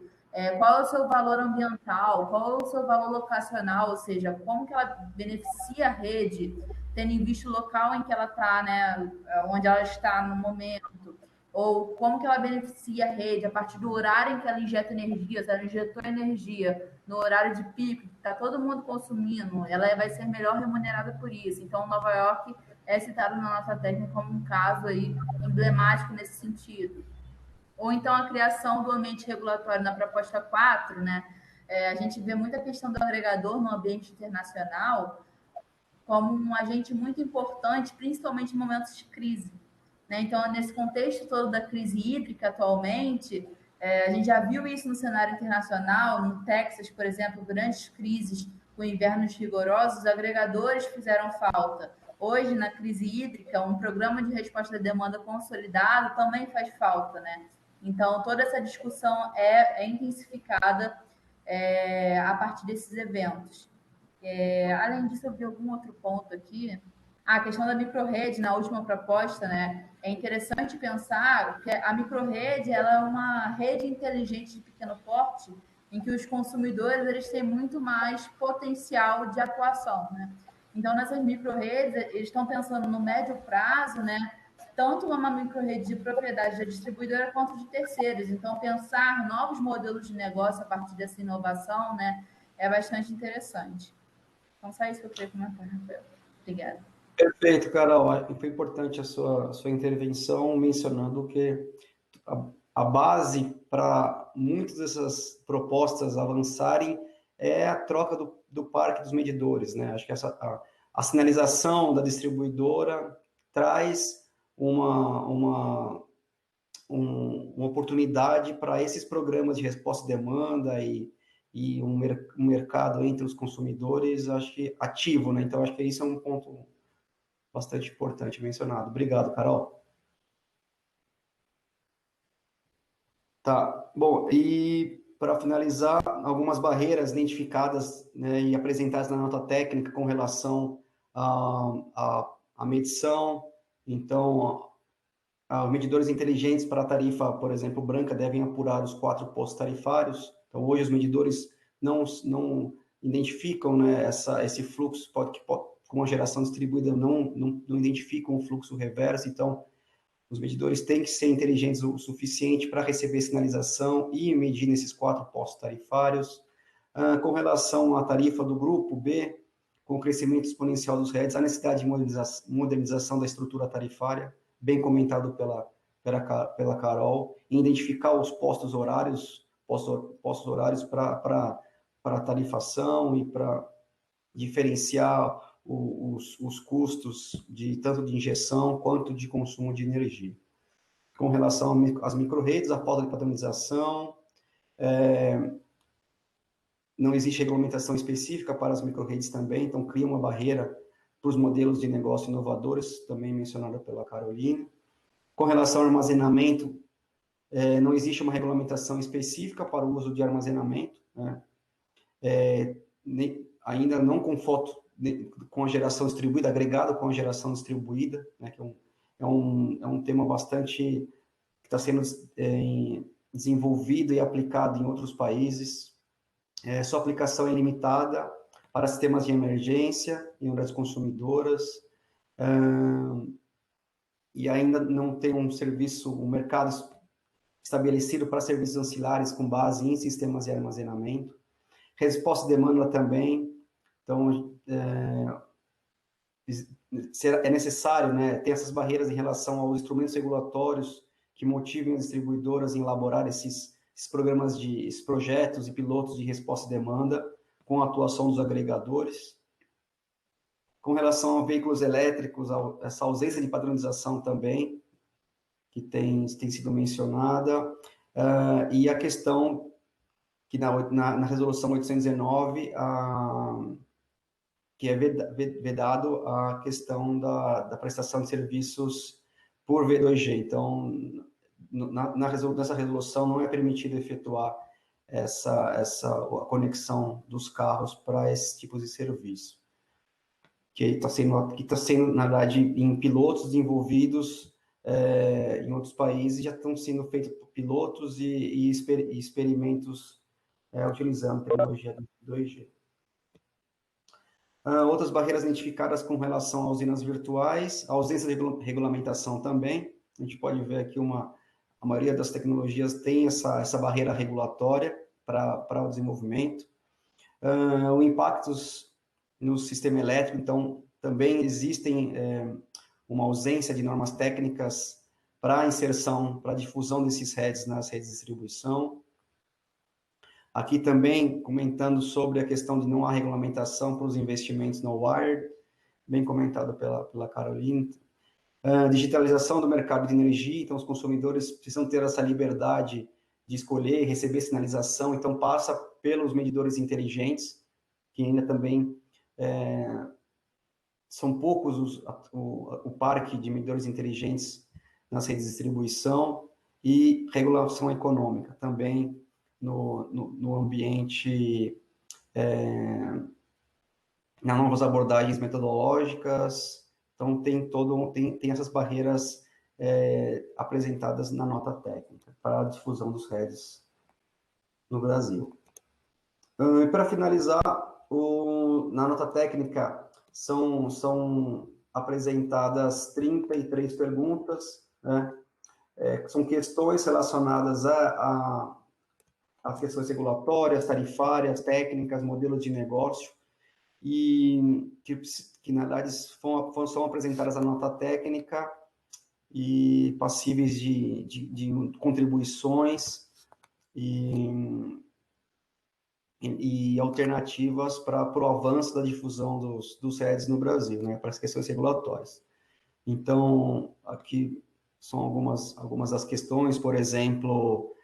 Qual é o seu valor ambiental? Qual é o seu valor locacional? Ou seja, como que ela beneficia a rede, tendo em vista o local em que ela está, né, onde ela está no momento? Ou como que ela beneficia a rede a partir do horário em que ela injeta energia? Se ela injetou energia no horário de pico, está todo mundo consumindo, ela vai ser melhor remunerada por isso. Então, Nova York é citado na nota técnica como um caso aí emblemático nesse sentido. Ou então a criação do ambiente regulatório na proposta 4, né? A gente vê muita questão do agregador no ambiente internacional como um agente muito importante, principalmente em momentos de crise, né? Então, nesse contexto todo da crise hídrica atualmente, a gente já viu isso no cenário internacional, no Texas, por exemplo, grandes crises com invernos rigorosos, os agregadores fizeram falta. Hoje, na crise hídrica, um programa de resposta à demanda consolidado também faz falta, né? Então, toda essa discussão é intensificada a partir desses eventos. Além disso, eu vi algum outro ponto aqui. A questão da microrrede, na última proposta, né? É interessante pensar que a microrrede ela é uma rede inteligente de pequeno porte em que os consumidores eles têm muito mais potencial de atuação, né? Então, nessas microrredes, eles estão pensando no médio prazo, né? Tanto uma microrrede de propriedade da distribuidora quanto de terceiros. Então, pensar novos modelos de negócio a partir dessa inovação, né? É bastante interessante. Então, só isso que eu queria comentar, Rafael. Obrigada. Perfeito, Carol. Foi importante a sua intervenção, mencionando que a base para muitas dessas propostas avançarem é a troca do parque dos medidores, né? Acho que a sinalização da distribuidora traz uma oportunidade para esses programas de resposta à demanda e um mercado entre os consumidores, acho que ativo, né? Então, acho que isso é um ponto bastante importante mencionado. Obrigado, Carol. Tá, bom, e para finalizar, algumas barreiras identificadas, né, e apresentadas na nota técnica com relação à medição. Então, os medidores inteligentes para a tarifa, por exemplo, branca, devem apurar os 4 postos tarifários. Então, hoje os medidores não identificam, né, esse fluxo, com a geração distribuída, não identificam o fluxo reverso. Então, os medidores têm que ser inteligentes o suficiente para receber sinalização e medir nesses 4 postos tarifários. Com relação à tarifa do grupo B, com o crescimento exponencial dos REDs, há necessidade de modernização da estrutura tarifária, bem comentado pela Carol, em identificar os postos horários para a tarifação e para diferenciar os custos tanto de injeção quanto de consumo de energia. Com relação às microrredes, a falta de padronização, não existe regulamentação específica para as microrredes também, então cria uma barreira para os modelos de negócio inovadores, também mencionada pela Carolina. Com relação ao armazenamento, não existe uma regulamentação específica para o uso de armazenamento, né? Ainda não com foto com a geração distribuída, agregado com a geração distribuída, né, que é um tema bastante que está sendo desenvolvido e aplicado em outros países. Sua aplicação é limitada para sistemas de emergência em unidades consumidoras, e ainda não tem um mercado estabelecido para serviços ancilares com base em sistemas de armazenamento. Resposta à demanda também. Então, é necessário, né, ter essas barreiras em relação aos instrumentos regulatórios que motivem as distribuidoras em elaborar esses esses projetos e pilotos de resposta e demanda com a atuação dos agregadores. Com relação a veículos elétricos, essa ausência de padronização também, que tem sido mencionada, e a questão que na resolução 819, que é vedado a questão da prestação de serviços por V2G. Então, nessa resolução não é permitido efetuar a conexão dos carros para esses tipos de serviço, que está sendo, na verdade, em pilotos desenvolvidos em outros países, já estão sendo feitos pilotos e experimentos utilizando tecnologia do 2G. Outras barreiras identificadas com relação a usinas virtuais, a ausência de regulamentação também. A gente pode ver aqui a maioria das tecnologias tem essa barreira regulatória para o desenvolvimento. O impactos no sistema elétrico, então, também existem uma ausência de normas técnicas para a inserção, para a difusão desses heads nas redes de distribuição. Aqui também comentando sobre a questão de não há regulamentação para os investimentos no wired, bem comentado pela Caroline. Digitalização do mercado de energia, então os consumidores precisam ter essa liberdade de escolher e receber sinalização, então passa pelos medidores inteligentes, que ainda também são poucos o parque de medidores inteligentes nas redes de distribuição, e regulação econômica também no ambiente, nas novas abordagens metodológicas. Então, tem essas barreiras apresentadas na nota técnica para a difusão dos heads no Brasil. E para finalizar, na nota técnica são apresentadas 33 perguntas, né? São questões relacionadas a questões regulatórias, tarifárias, técnicas, modelos de negócio, e que na verdade são apresentadas na nota técnica e passíveis de contribuições e alternativas para o avanço da difusão dos heads no Brasil, né, para as questões regulatórias. Então, aqui são algumas das questões, por exemplo,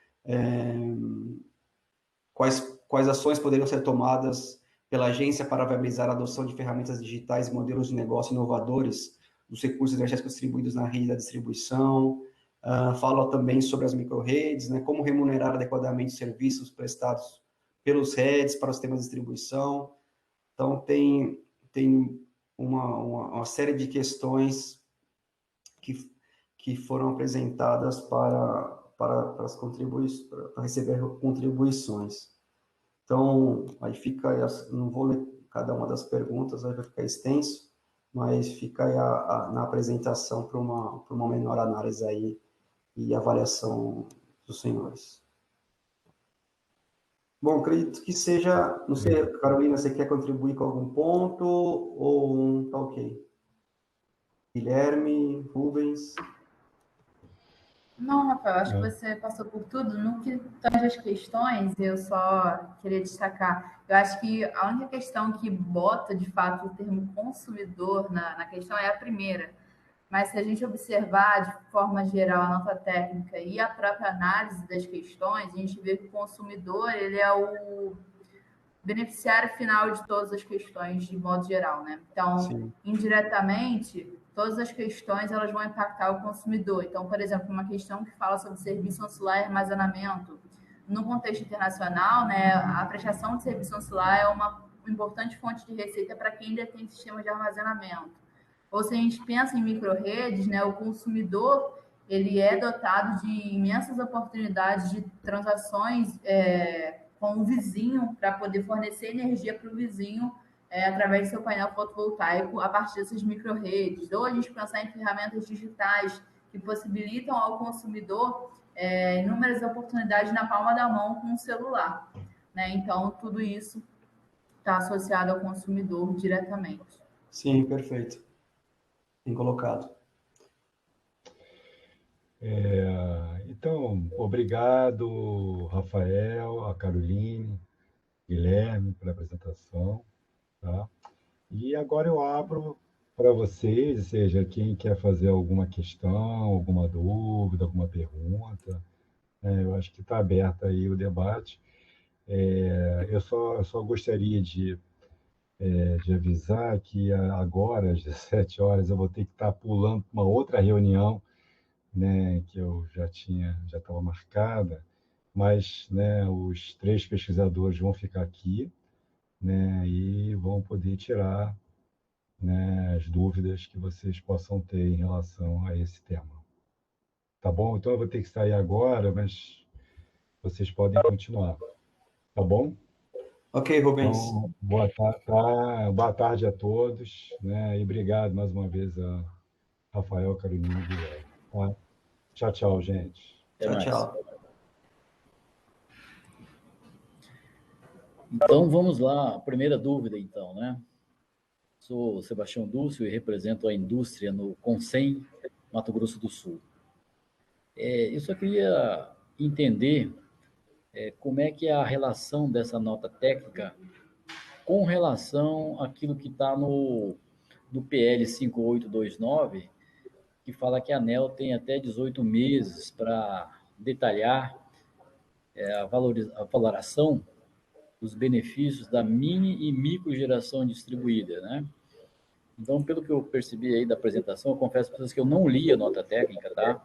quais ações poderiam ser tomadas pela agência para viabilizar a adoção de ferramentas digitais e modelos de negócio inovadores dos recursos energéticos distribuídos na rede da distribuição. Fala também sobre as micro-redes, né, como remunerar adequadamente os serviços prestados pelos heads para os sistemas de distribuição. Então, tem uma série de questões que foram apresentadas para as contribuições, para receber contribuições. Então, aí fica, não vou ler cada uma das perguntas, aí vai ficar extenso, mas fica aí na apresentação para uma menor análise aí e avaliação dos senhores. Bom, acredito que seja, não sei, Carolina, você quer contribuir com algum ponto ou tá ok? Guilherme, Rubens? Não, Rafael, acho que você passou por tudo. No que tange as questões, eu só queria destacar. Eu acho que a única questão que bota, de fato, o termo consumidor na questão é a primeira. Mas se a gente observar de forma geral a nota técnica e a própria análise das questões, a gente vê que o consumidor ele é o beneficiário final de todas as questões, de modo geral, né? Então, sim, indiretamente, todas as questões elas vão impactar o consumidor. Então, por exemplo, uma questão que fala sobre serviço ancilar e armazenamento. No contexto internacional, né, a prestação de serviço ancilar é uma importante fonte de receita para quem detém sistema de armazenamento. Ou se a gente pensa em micro-redes, né, o consumidor ele é dotado de imensas oportunidades de transações com o vizinho para poder fornecer energia para o vizinho através do seu painel fotovoltaico a partir dessas micro-redes. Ou a gente pensar em ferramentas digitais que possibilitam ao consumidor inúmeras oportunidades na palma da mão com o celular, né? Então, tudo isso está associado ao consumidor diretamente. Sim, perfeito. Bem colocado. Então, obrigado, Rafael, a Caroline, Guilherme, pela apresentação, tá? E agora eu abro para vocês, ou seja, quem quer fazer alguma questão, alguma dúvida, alguma pergunta, né? Eu acho que está aberto aí o debate. Eu só gostaria de avisar que agora, às 17 horas, eu vou ter que estar pulando para uma outra reunião, né, que eu já estava marcada, mas, né, os três pesquisadores vão ficar aqui, né, e vão poder tirar, né, as dúvidas que vocês possam ter em relação a esse tema. Tá bom? Então eu vou ter que sair agora, mas vocês podem continuar. Tá bom? Ok, Rubens. Então, boa tarde a todos, né? E obrigado mais uma vez a Rafael, Carolina e Guilherme. Tá? Tchau, tchau, gente. Até Tchau, mais. tchau. Então, vamos lá. A primeira dúvida, então, né? Sou Sebastião Dúcio e represento a indústria no Consem, Mato Grosso do Sul. Eu só queria entender como é que é a relação dessa nota técnica com relação àquilo que está no PL 5829, que fala que a ANEEL tem até 18 meses para detalhar a valoração dos benefícios da mini e micro geração distribuída, né? Então, pelo que eu percebi aí da apresentação, eu confesso para vocês que eu não li a nota técnica, tá?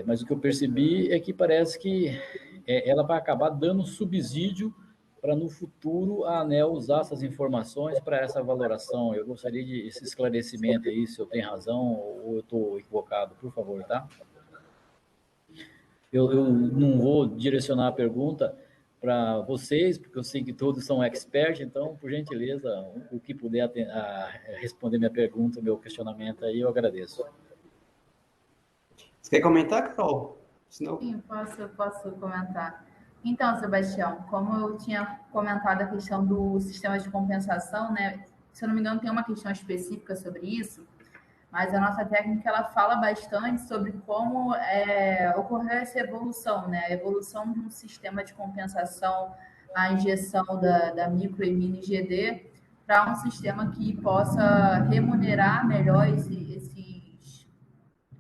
Mas o que eu percebi é que parece que ela vai acabar dando subsídio para no futuro a ANEEL usar essas informações para essa valoração. Eu gostaria de esse esclarecimento aí, se eu tenho razão ou eu estou equivocado, por favor, tá? Eu não vou direcionar a pergunta para vocês, porque eu sei que todos são experts, então, por gentileza, o que puder responder minha pergunta, meu questionamento aí, eu agradeço. Você quer comentar, Carol? Senão... Sim, posso comentar. Então, Sebastião, como eu tinha comentado a questão do sistema de compensação, né? Se eu não me engano, tem uma questão específica sobre isso, mas a nossa técnica ela fala bastante sobre como ocorreu essa evolução, né? A evolução de um sistema de compensação, a injeção da micro e mini GD para um sistema que possa remunerar melhor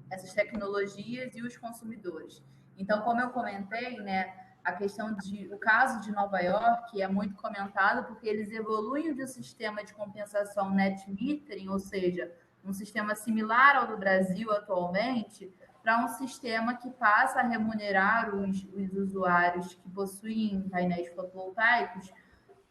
essas tecnologias e os consumidores. Então, como eu comentei, né, o caso de Nova York é muito comentado porque eles evoluem de um sistema de compensação net metering, ou seja, um sistema similar ao do Brasil atualmente, para um sistema que passa a remunerar os usuários que possuem painéis fotovoltaicos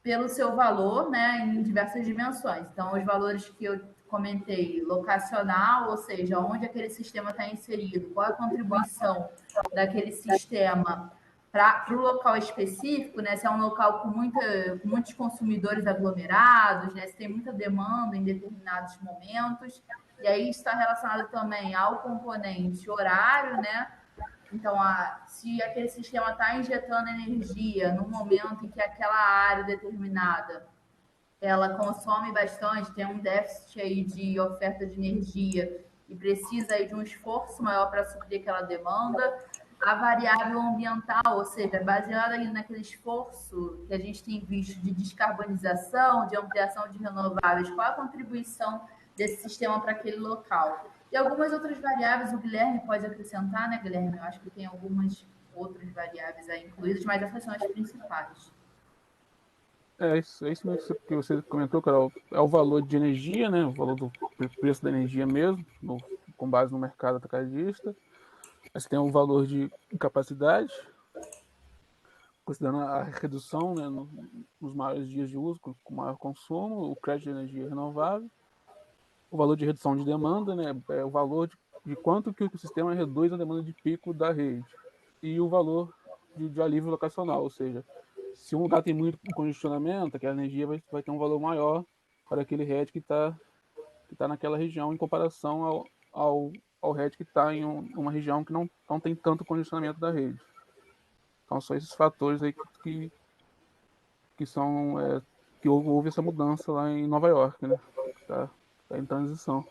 pelo seu valor, né, em diversas dimensões. Então, os valores que eu comentei, locacional, ou seja, onde aquele sistema está inserido, qual a contribuição daquele sistema para o local específico, né, se é um local com muitos consumidores aglomerados, né, se tem muita demanda em determinados momentos, e aí está relacionado também ao componente horário, né. Então, se aquele sistema está injetando energia no momento em que aquela área determinada ela consome bastante, tem um déficit aí de oferta de energia e precisa aí de um esforço maior para suprir aquela demanda, a variável ambiental, ou seja, baseada aí naquele esforço que a gente tem visto de descarbonização, de ampliação de renováveis, qual a contribuição desse sistema para aquele local? E algumas outras variáveis, o Guilherme pode acrescentar, né, Guilherme? Eu acho que tem algumas outras variáveis aí incluídas, mas essas são as principais. Isso mesmo que você comentou, Carol. É o valor de energia, né? O valor do preço da energia mesmo, com base no mercado atacadista. Mas tem o valor de capacidade, considerando a redução, né, nos maiores dias de uso, com maior consumo, o crédito de energia renovável, o valor de redução de demanda, né, é o valor de quanto que o sistema reduz a demanda de pico da rede, e o valor de alívio locacional, ou seja, se um lugar tem muito congestionamento, aquela energia vai ter um valor maior para aquele RED que tá naquela região em comparação ao RED que está em uma região que não tem tanto congestionamento da rede. Então, são esses fatores aí que são que houve essa mudança lá em Nova York, né? Tá em transição.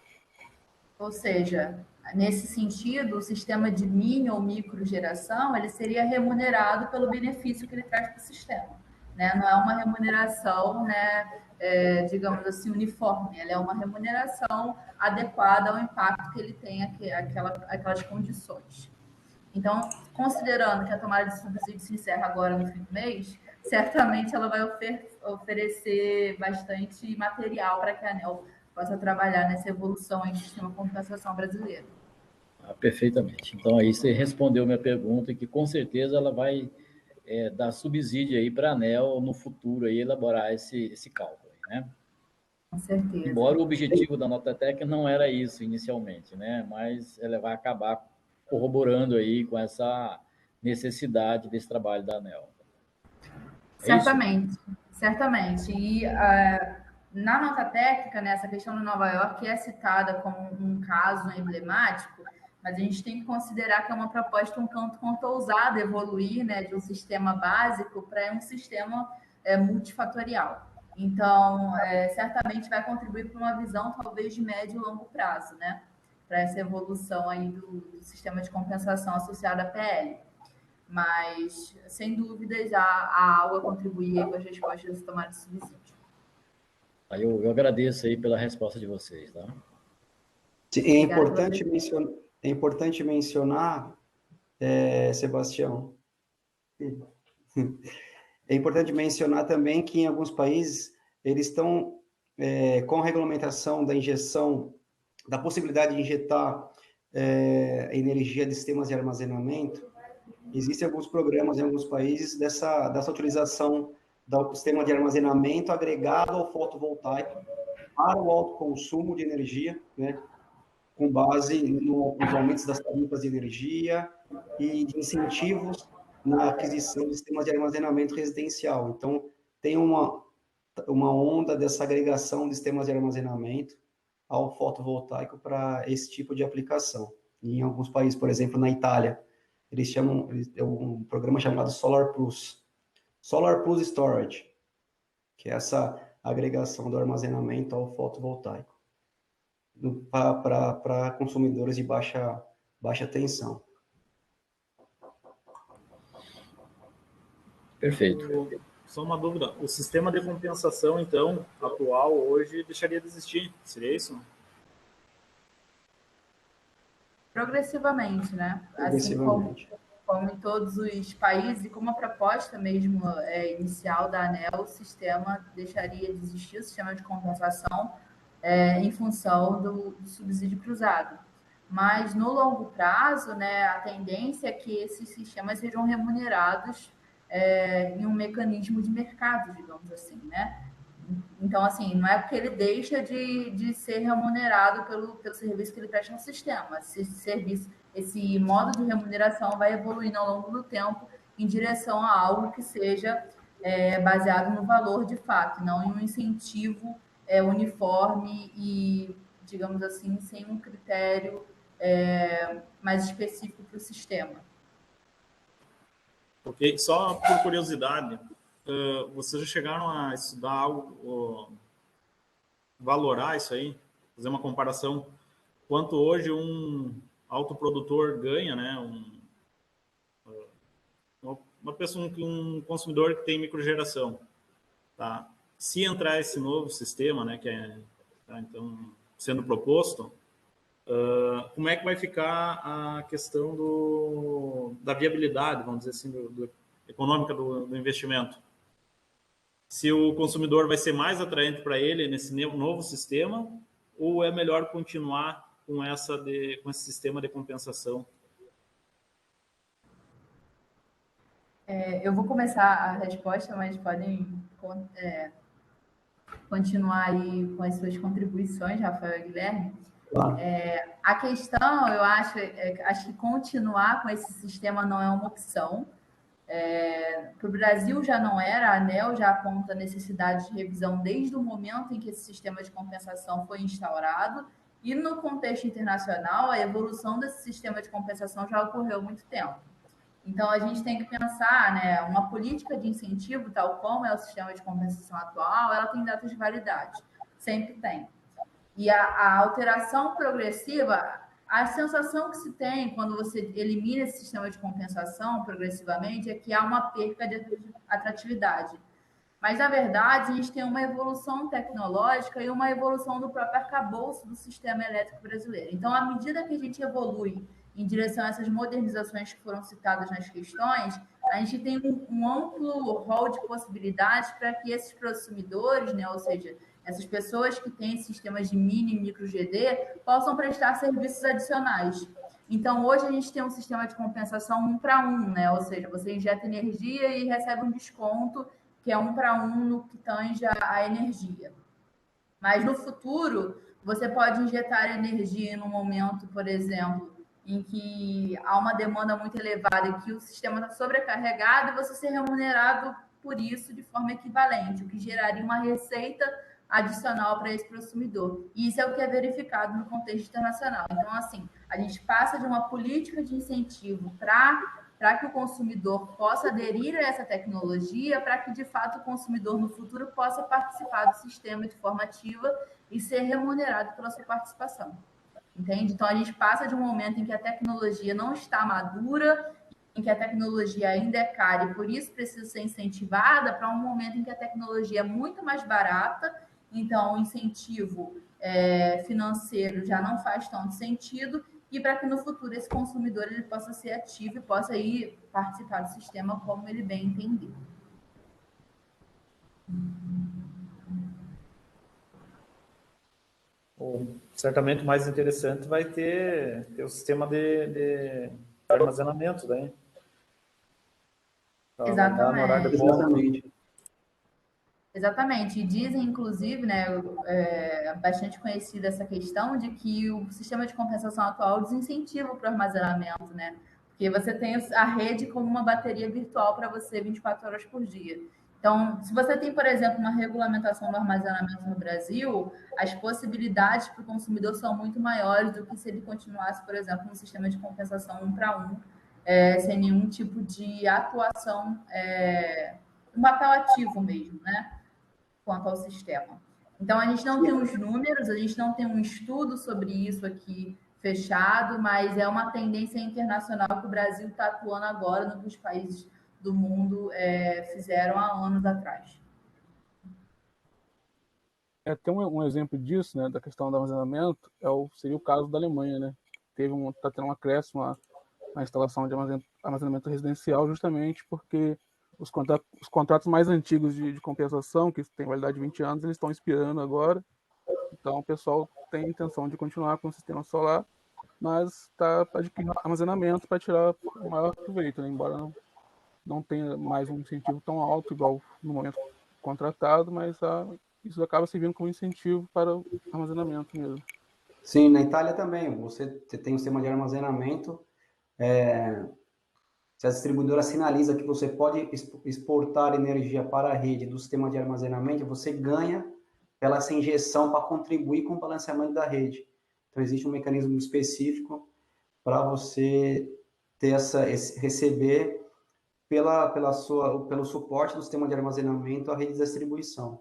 Ou seja, nesse sentido, o sistema de mini ou microgeração, ele seria remunerado pelo benefício que ele traz para o sistema, né? Não é uma remuneração, né, digamos assim, uniforme, ela é uma remuneração adequada ao impacto que ele tem, aquelas condições. Então, considerando que a tomada de subsídio se encerra agora no fim do mês, certamente ela vai oferecer bastante material para que a ANEEL possa trabalhar nessa evolução do sistema de compensação brasileiro. Perfeitamente. Então, aí você respondeu minha pergunta, que com certeza ela vai dar subsídio aí para a ANEEL no futuro aí elaborar esse cálculo, né? Com certeza. Embora o objetivo da nota técnica não era isso inicialmente, né? Mas ela vai acabar corroborando aí com essa necessidade desse trabalho da ANEEL. Certamente, certamente. E na nota técnica, né, essa questão de Nova York é citada como um caso emblemático, mas a gente tem que considerar que é uma proposta um tanto quanto ousada evoluir, né, de um sistema básico para um sistema multifatorial. Então, certamente vai contribuir para uma visão talvez de médio e longo prazo, né, para essa evolução aí do sistema de compensação associado à PL. Mas, sem dúvidas, há algo a contribuir com as respostas de tomada de subsídio. Eu agradeço aí pela resposta de vocês, tá? É importante mencionar, Sebastião, é importante mencionar também que em alguns países eles estão com a regulamentação da injeção, da possibilidade de injetar energia de sistemas de armazenamento. Existem alguns programas em alguns países dessa utilização do sistema de armazenamento agregado ao fotovoltaico para o alto consumo de energia, né, com base nos aumentos das tarifas de energia e de incentivos na aquisição de sistemas de armazenamento residencial. Então, tem uma onda dessa agregação de sistemas de armazenamento ao fotovoltaico para esse tipo de aplicação. E em alguns países, por exemplo, na Itália, eles têm um programa chamado Solar Plus Storage, que é essa agregação do armazenamento ao fotovoltaico para consumidores de baixa tensão. Perfeito. Só uma dúvida, o sistema de compensação, então, atual, hoje, deixaria de existir, seria isso? Progressivamente, né? Assim como em todos os países, e como a proposta mesmo inicial da ANEEL, o sistema deixaria de existir, o sistema de compensação, em função do subsídio cruzado. Mas, no longo prazo, né, a tendência é que esses sistemas sejam remunerados em um mecanismo de mercado, digamos assim, né? Então, assim, não é porque ele deixa de ser remunerado pelo serviço que ele presta no sistema. Esse modo de remuneração vai evoluindo ao longo do tempo em direção a algo que seja baseado no valor de fato, não em um incentivo uniforme e, digamos assim, sem um critério mais específico para o sistema. Ok, só por curiosidade, vocês já chegaram a estudar algo, valorar isso aí, fazer uma comparação, quanto hoje um autoprodutor ganha, né? Uma pessoa, um consumidor que tem microgeração, tá? Se entrar esse novo sistema, né, que tá, então sendo proposto, como é que vai ficar a questão da viabilidade, vamos dizer assim, econômica do investimento? Se o consumidor vai ser mais atraente para ele nesse novo sistema, ou é melhor continuar com esse sistema de compensação? Eu vou começar a resposta, mas podem continuar aí com as suas contribuições, Rafael e Guilherme. Claro. A questão, eu acho que continuar com esse sistema não é uma opção. Para o Brasil já não era, a ANEEL já aponta a necessidade de revisão desde o momento em que esse sistema de compensação foi instaurado, e no contexto internacional, a evolução desse sistema de compensação já ocorreu há muito tempo. Então, a gente tem que pensar, né, uma política de incentivo, tal como é o sistema de compensação atual, ela tem datas de validade, sempre tem. E a alteração progressiva, a sensação que se tem quando você elimina esse sistema de compensação progressivamente é que há uma perca de atratividade. Mas, na verdade, a gente tem uma evolução tecnológica e uma evolução do próprio arcabouço do sistema elétrico brasileiro. Então, à medida que a gente evolui em direção a essas modernizações que foram citadas nas questões, a gente tem um amplo rol de possibilidades para que esses consumidores, né, ou seja, essas pessoas que têm sistemas de mini e micro GD, possam prestar serviços adicionais. Então, hoje a gente tem um sistema de compensação 1 para 1, né? Ou seja, você injeta energia e recebe um desconto que é 1 para 1 no que tange a energia. Mas no futuro, você pode injetar energia no momento, por exemplo, em que há uma demanda muito elevada e que o sistema está sobrecarregado e você ser remunerado por isso de forma equivalente, o que geraria uma receita adicional para esse consumidor. E isso é o que é verificado no contexto internacional. Então, assim, a gente passa de uma política de incentivo para que o consumidor possa aderir a essa tecnologia, para que, de fato, o consumidor no futuro possa participar do sistema de forma ativa e ser remunerado pela sua participação. Entende? Então, a gente passa de um momento em que a tecnologia não está madura, em que a tecnologia ainda é cara e, por isso, precisa ser incentivada, para um momento em que a tecnologia é muito mais barata, então o incentivo financeiro já não faz tanto sentido, e para que no futuro esse consumidor ele possa ser ativo e possa ir participar do sistema como ele bem entender. Certamente o mais interessante vai ter o sistema de armazenamento, né? Exatamente. Exatamente. E dizem, inclusive, né, bastante conhecida essa questão de que o sistema de compensação atual desincentiva para o armazenamento, né? Porque você tem a rede como uma bateria virtual para você 24 horas por dia. Então, se você tem, por exemplo, uma regulamentação do armazenamento no Brasil, as possibilidades para o consumidor são muito maiores do que se ele continuasse, por exemplo, no sistema de compensação 1 para 1, sem nenhum tipo de atuação, um papel ativo mesmo, né? Quanto ao sistema. Então, a gente não tem os números, a gente não tem um estudo sobre isso aqui fechado, mas é uma tendência internacional que o Brasil está atuando agora no que os países do mundo fizeram há anos atrás. Tem um exemplo disso, né, da questão do armazenamento, seria o caso da Alemanha, né? Está tendo um acréscimo na instalação de armazenamento residencial, justamente porque os contratos mais antigos de compensação, que tem validade de 20 anos, eles estão expirando agora. Então, o pessoal tem a intenção de continuar com o sistema solar, mas está adquirindo armazenamento para tirar o maior proveito, né? Embora não tenha mais um incentivo tão alto, igual no momento contratado, mas isso acaba servindo como incentivo para o armazenamento mesmo. Sim, na Itália também. Você tem um sistema de armazenamento. Se a distribuidora sinaliza que você pode exportar energia para a rede do sistema de armazenamento, você ganha pela essa injeção para contribuir com o balanceamento da rede. Então, existe um mecanismo específico para você ter receber pelo suporte do sistema de armazenamento à rede de distribuição.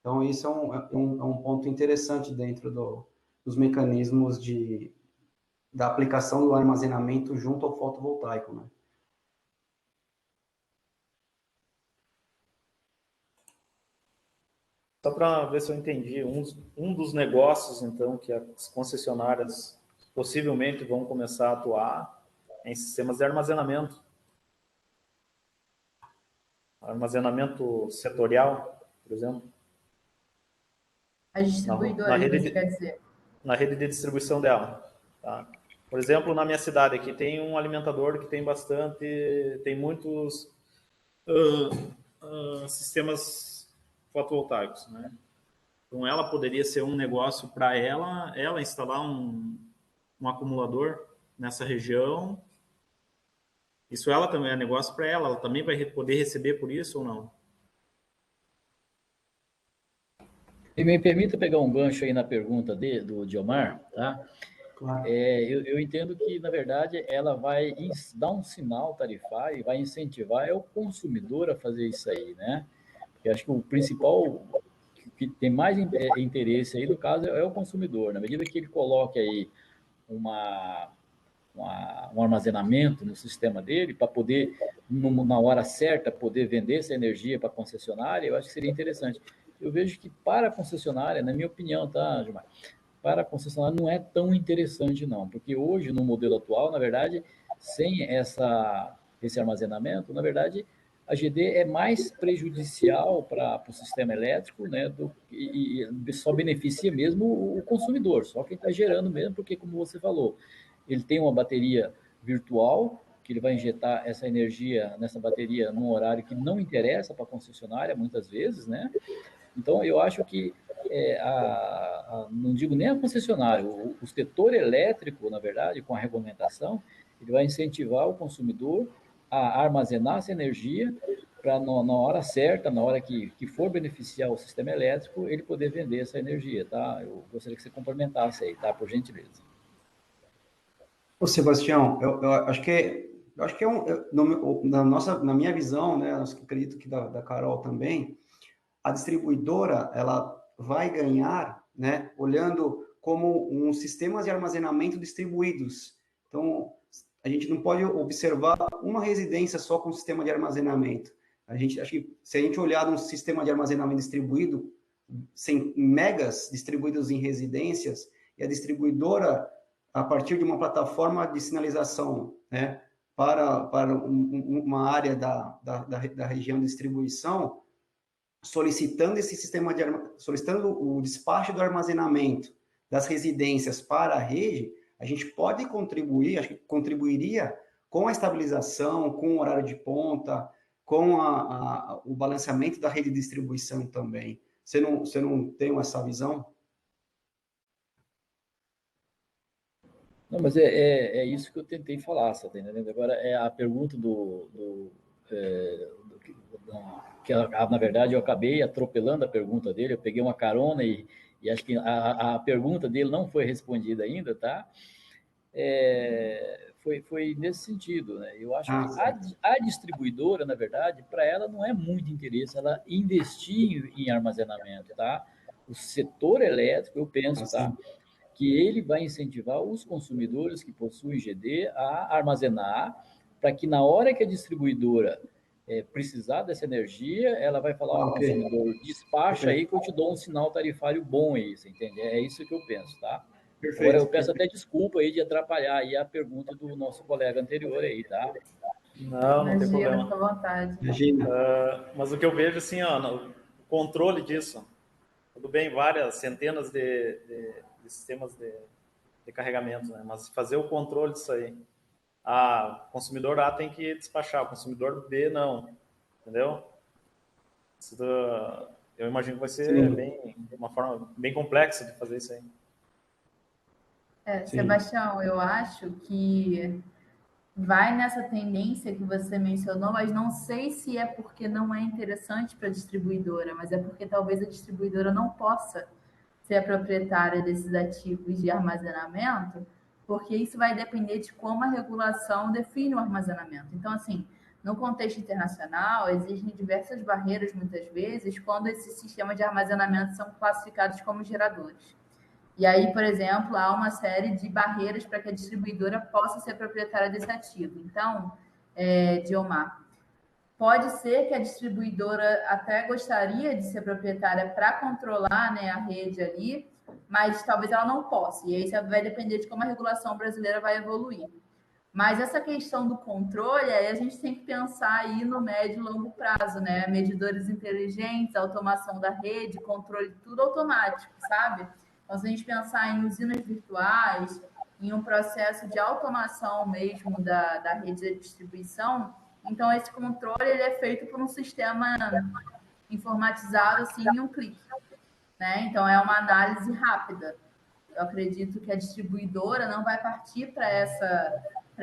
Então, isso é um ponto interessante dentro dos mecanismos da aplicação do armazenamento junto ao fotovoltaico, né? Só para ver se eu entendi, um dos negócios, então, que as concessionárias possivelmente vão começar a atuar em sistemas de armazenamento. Armazenamento setorial, por exemplo. As distribuidoras, quer dizer. Na rede de distribuição dela. Tá? Por exemplo, na minha cidade aqui tem um alimentador que tem muitos sistemas fotovoltaicos, né? Então, ela poderia ser um negócio para ela instalar um acumulador nessa região. Isso ela também é negócio para ela também vai poder receber por isso ou não? E me permita pegar um gancho aí na pergunta do Diomar, tá? Claro. Eu entendo que, na verdade, ela vai dar um sinal tarifário e vai incentivar o consumidor a fazer isso aí, né? Eu acho que o principal que tem mais interesse aí, no caso, é o consumidor. Na medida que ele coloque aí um armazenamento no sistema dele, para poder, na hora certa, poder vender essa energia para a concessionária, eu acho que seria interessante. Eu vejo que para a concessionária, na minha opinião, tá, Gilmar? Para a concessionária não é tão interessante, não, porque hoje, no modelo atual, na verdade, sem esse armazenamento, na verdade, a GD é mais prejudicial para o sistema elétrico, né, e só beneficia mesmo o consumidor, só quem está gerando mesmo, porque, como você falou, ele tem uma bateria virtual, que ele vai injetar essa energia nessa bateria num horário que não interessa para a concessionária, muitas vezes, né? Então, eu acho que, não digo nem a concessionária, o setor elétrico, na verdade, com a regulamentação, ele vai incentivar o consumidor a armazenar essa energia para, na hora certa, na hora que for beneficiar o sistema elétrico, ele poder vender essa energia, tá? Eu gostaria que você complementasse aí, tá? Por gentileza. Ô, Sebastião, eu acho que na minha visão, né, eu acredito que da Carol também, a distribuidora ela vai ganhar, né, olhando como um sistemas de armazenamento distribuídos. Então, a gente não pode observar uma residência só com sistema de armazenamento. Acho que se a gente olhar um sistema de armazenamento distribuído, sem megas distribuídos em residências, e a distribuidora, a partir de uma plataforma de sinalização, né, para uma área da região de distribuição, solicitando esse sistema solicitando o despacho do armazenamento das residências para a rede, a gente pode contribuir, acho que contribuiria com a estabilização, com o horário de ponta, com o balanceamento da rede de distribuição também. Você não tem essa visão? Não, mas é isso que eu tentei falar, você está entendendo? Agora, é a pergunta que na verdade eu acabei atropelando a pergunta dele, eu peguei uma carona e acho que a pergunta dele não foi respondida ainda, tá? Foi nesse sentido, né? Eu acho que a distribuidora, na verdade, para ela não é muito interesse ela investir em armazenamento, tá? O setor elétrico, eu penso, tá? Que ele vai incentivar os consumidores que possuem GD a armazenar, para que na hora que a distribuidora precisar dessa energia, ela vai falar ao consumidor, despacha aí que eu te dou um sinal tarifário bom aí, você entende? É isso que eu penso, tá? Perfeito. Agora eu peço até desculpa aí de atrapalhar aí a pergunta do nosso colega anterior aí, tá? Não tem problema. Fica à vontade. Mas o que eu vejo, assim, ó, o controle disso, tudo bem, várias centenas de sistemas de carregamento, né? Mas fazer o controle disso aí. O consumidor A tem que despachar, o consumidor B não, entendeu? Eu imagino que vai ser uma forma bem complexa de fazer isso aí. Sebastião, eu acho que vai nessa tendência que você mencionou, mas não sei se é porque não é interessante para a distribuidora, mas é porque talvez a distribuidora não possa ser a proprietária desses ativos de armazenamento, porque isso vai depender de como a regulação define o armazenamento. Então, assim, no contexto internacional, existem diversas barreiras, muitas vezes, quando esses sistemas de armazenamento são classificados como geradores. E aí, por exemplo, há uma série de barreiras para que a distribuidora possa ser proprietária desse ativo. Então, Diomar, pode ser que a distribuidora até gostaria de ser proprietária para controlar, né, a rede ali, mas talvez ela não possa. E aí isso vai depender de como a regulação brasileira vai evoluir. Mas essa questão do controle, aí a gente tem que pensar aí no médio e longo prazo, né? Medidores inteligentes, automação da rede, controle, tudo automático, sabe? Então, se a gente pensar em usinas virtuais, em um processo de automação mesmo da rede de distribuição, então esse controle ele é feito por um sistema informatizado assim, em um clique, né? Então, é uma análise rápida. Eu acredito que a distribuidora não vai partir para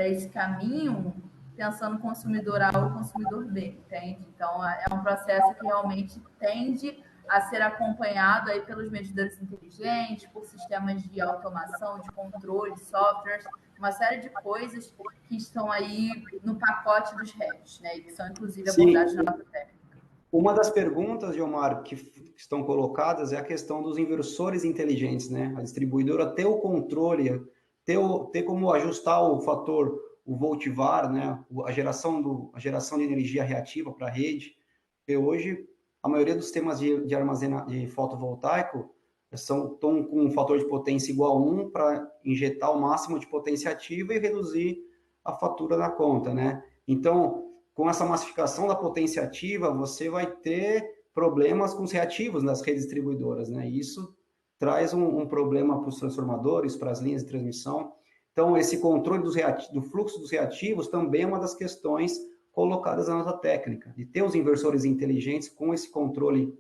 esse caminho pensando consumidor A ou consumidor B, entende? Então, é um processo que realmente tende a ser acompanhado aí pelos medidores inteligentes, por sistemas de automação, de controle, softwares, uma série de coisas que estão aí no pacote dos REGs, né? E que são, inclusive, abordados na nota técnica. Uma das perguntas, Gilmar, que estão colocadas é a questão dos inversores inteligentes, né? A distribuidora ter o controle, ter como ajustar o fator, o voltvar, né? A geração de energia reativa para a rede. Porque hoje, a maioria dos sistemas de armazenamento de fotovoltaico estão com um fator de potência igual a 1 para injetar o máximo de potência ativa e reduzir a fatura da conta, né? Então, com essa massificação da potência ativa, você vai ter problemas com os reativos nas redes distribuidoras, né? E isso traz um problema para os transformadores, para as linhas de transmissão. Então, esse controle do fluxo dos reativos também é uma das questões colocadas na nota técnica, de ter os inversores inteligentes com esse controle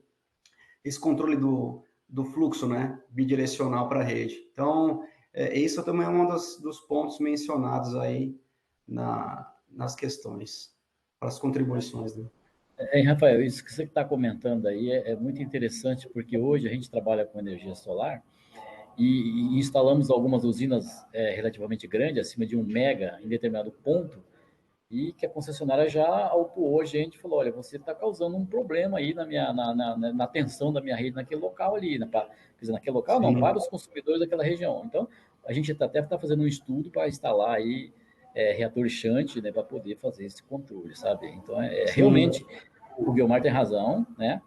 do fluxo, né, bidirecional para a rede. Então, isso também é um dos pontos mencionados aí nas questões, para as contribuições. Né? Rafael, isso que você está comentando aí é muito interessante, porque hoje a gente trabalha com energia solar e instalamos algumas usinas relativamente grandes, acima de 1 mega em determinado ponto, e que a concessionária já autuou a gente, falou, olha, você está causando um problema aí na tensão da minha rede naquele local ali, quer dizer, naquele local não, para os consumidores daquela região. Então, a gente até está fazendo um estudo para instalar aí reator shunt, né, para poder fazer esse controle, sabe? Então, realmente, o Guilmar tem razão, né?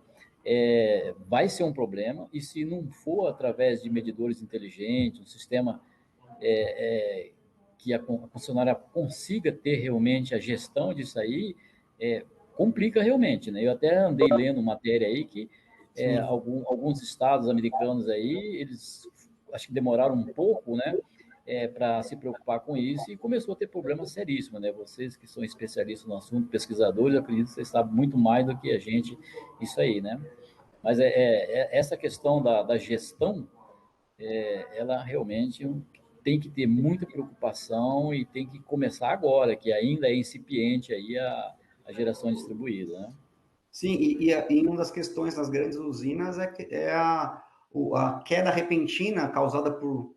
Vai ser um problema, e se não for através de medidores inteligentes, um sistema que a concessionária consiga ter realmente a gestão disso aí, complica realmente, né? Eu até andei lendo matéria aí que alguns estados americanos aí, eles acho que demoraram um pouco, né? Para se preocupar com isso, e começou a ter problemas seríssimos, né? Vocês que são especialistas no assunto, pesquisadores, eu acredito que vocês sabem muito mais do que a gente isso aí, né? Mas essa questão da gestão, ela realmente tem que ter muita preocupação e tem que começar agora, que ainda é incipiente aí a geração distribuída, né? Sim, e uma das questões nas grandes usinas é a queda repentina causada por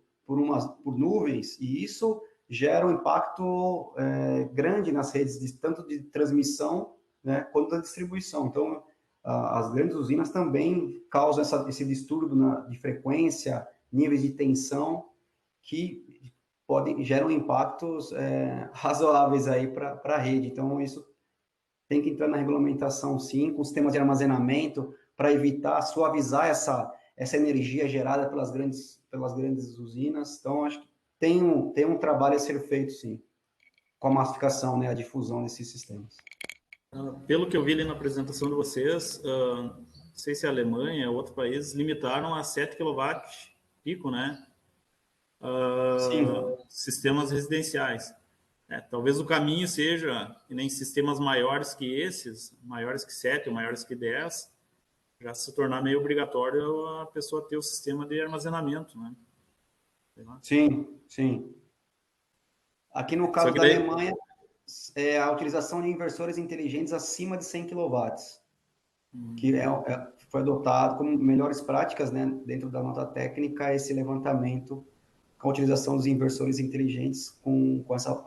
nuvens, e isso gera um impacto grande nas redes, tanto de transmissão, né, quanto da distribuição. Então, as grandes usinas também causam esse distúrbio de frequência, níveis de tensão, que geram impactos razoáveis aí para a rede. Então, isso tem que entrar na regulamentação, sim, com sistemas de armazenamento, para evitar, suavizar essa energia gerada pelas grandes usinas. Então, acho que tem um trabalho a ser feito, sim, com a massificação, né, a difusão desses sistemas. Pelo que eu vi ali na apresentação de vocês, não sei se a Alemanha ou outro país limitaram a 7 kW pico, né? Sistemas residenciais. Talvez o caminho seja, nem sistemas maiores que esses, maiores que 7 ou maiores que 10, já se tornar meio obrigatório a pessoa ter o sistema de armazenamento, né? Sim. Aqui no caso da Alemanha, a utilização de inversores inteligentes acima de 100 kW, que foi adotado como melhores práticas, né, dentro da nota técnica, esse levantamento com a utilização dos inversores inteligentes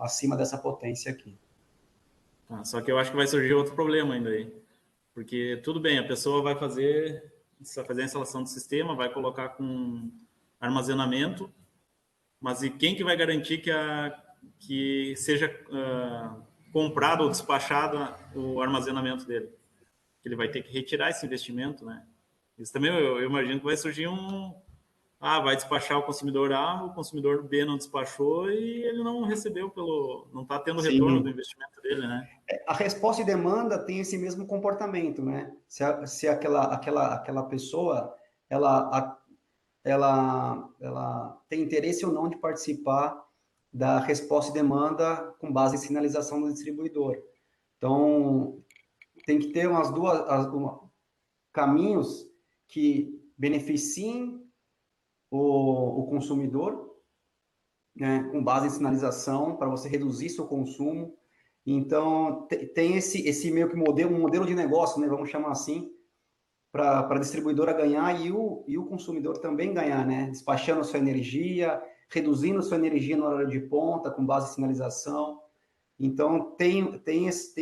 acima dessa potência aqui. Só que eu acho que vai surgir outro problema ainda aí. Porque, tudo bem, a pessoa vai fazer a instalação do sistema, vai colocar com armazenamento, mas e quem que vai garantir que seja comprado ou despachado o armazenamento dele? Ele vai ter que retirar esse investimento, né? Isso também eu imagino que vai surgir vai despachar o consumidor A, o consumidor B não despachou e ele não recebeu não está tendo retorno do investimento dele, né? A resposta e demanda tem esse mesmo comportamento, né? Se aquela pessoa, ela tem interesse ou não de participar da resposta e demanda com base em sinalização do distribuidor. Então, tem que ter caminhos que beneficiem o consumidor, né, com base em sinalização, para você reduzir seu consumo. Então, tem esse meio que um modelo de negócio, né, vamos chamar assim, para a distribuidora ganhar e o consumidor também ganhar, né, despachando sua energia, reduzindo sua energia na hora de ponta, com base em sinalização. Então, tem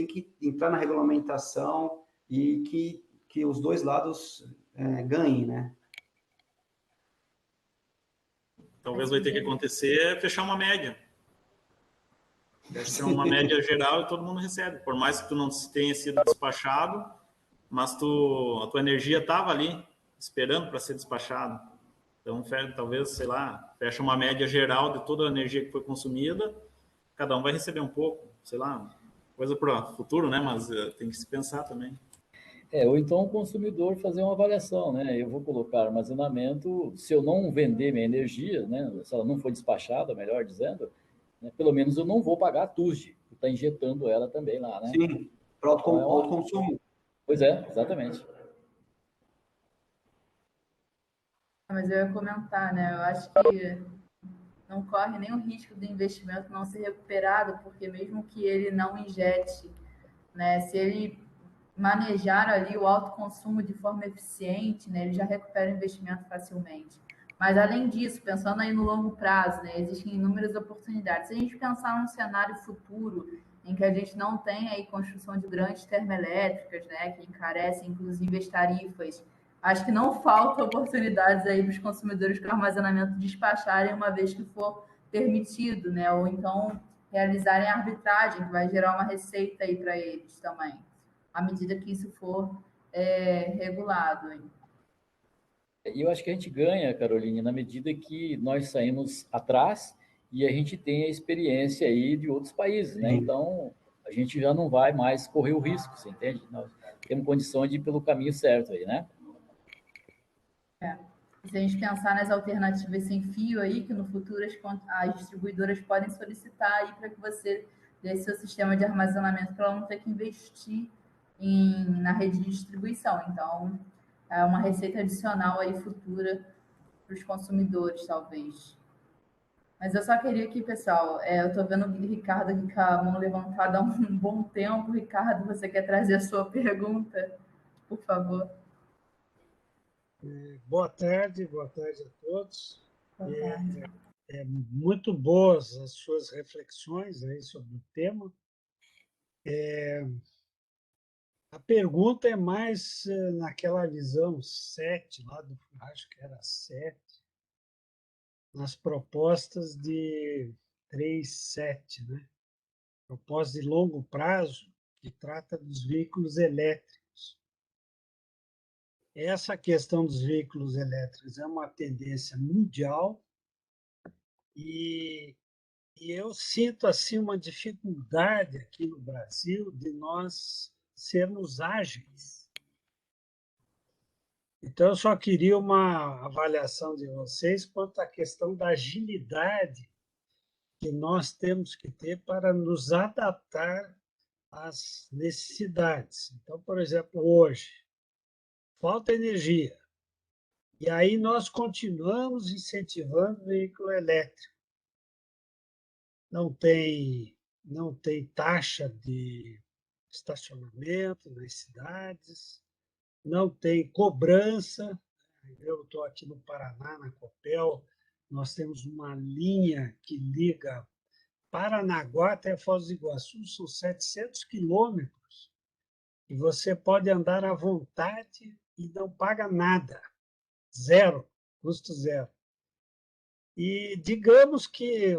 que entrar na regulamentação e que que os dois lados ganhem, né? Talvez vai ter que acontecer fechar uma média. Fechar uma média geral e todo mundo recebe. Por mais que tu não tenha sido despachado, mas a tua energia estava ali, esperando para ser despachado. Então, talvez, sei lá, fecha uma média geral de toda a energia que foi consumida, cada um vai receber um pouco, sei lá, coisa para o futuro, né? Mas tem que se pensar também. Ou então o consumidor fazer uma avaliação, né? Eu vou colocar armazenamento, se eu não vender minha energia, né? Se ela não for despachada, melhor dizendo, né? Pelo menos eu não vou pagar a TUSD, que está injetando ela também lá, né? Sim, para o autoconsumo. Pois é, exatamente. Mas eu ia comentar, né? Eu acho que não corre nenhum risco do investimento não ser recuperado, porque mesmo que ele não injete, né? Se ele manejar ali o autoconsumo de forma eficiente, né, ele já recupera o investimento facilmente. Mas, além disso, pensando aí no longo prazo, né, existem inúmeras oportunidades. Se a gente pensar num cenário futuro em que a gente não tem aí construção de grandes termoelétricas, né, que encarecem, inclusive, as tarifas, acho que não falta oportunidades aí para os consumidores com armazenamento despacharem uma vez que for permitido, né, ou então realizarem a arbitragem, que vai gerar uma receita aí para eles também, à medida que isso for regulado. Hein? E eu acho que a gente ganha, Caroline, na medida que nós saímos atrás e a gente tem a experiência aí de outros países, né? Então, a gente já não vai mais correr o risco, você entende? Nós temos condição de ir pelo caminho certo aí, né? Se a gente pensar nas alternativas sem fio aí, que no futuro as distribuidoras podem solicitar aí para que você dê seu sistema de armazenamento para ela não ter que investir na rede de distribuição. Então, é uma receita adicional aí futura para os consumidores, talvez. Mas eu só queria aqui, pessoal, eu estou vendo o Ricardo aqui com a mão levantada há um bom tempo. Ricardo, você quer trazer a sua pergunta, por favor? Boa tarde a todos. Boa tarde. Muito boas as suas reflexões aí sobre o tema. A pergunta é mais naquela visão 7, acho que era 7, nas propostas de 3.7, né? Proposta de longo prazo, que trata dos veículos elétricos. Essa questão dos veículos elétricos é uma tendência mundial e eu sinto assim uma dificuldade aqui no Brasil de nós sermos ágeis. Então, eu só queria uma avaliação de vocês quanto à questão da agilidade que nós temos que ter para nos adaptar às necessidades. Então, por exemplo, hoje, falta energia. E aí nós continuamos incentivando o veículo elétrico. Não tem taxa de estacionamento nas cidades, não tem cobrança. Eu estou aqui no Paraná, na Copel, nós temos uma linha que liga Paranaguá até Foz do Iguaçu, são 700 quilômetros, e você pode andar à vontade e não paga nada, zero, custo zero. E digamos que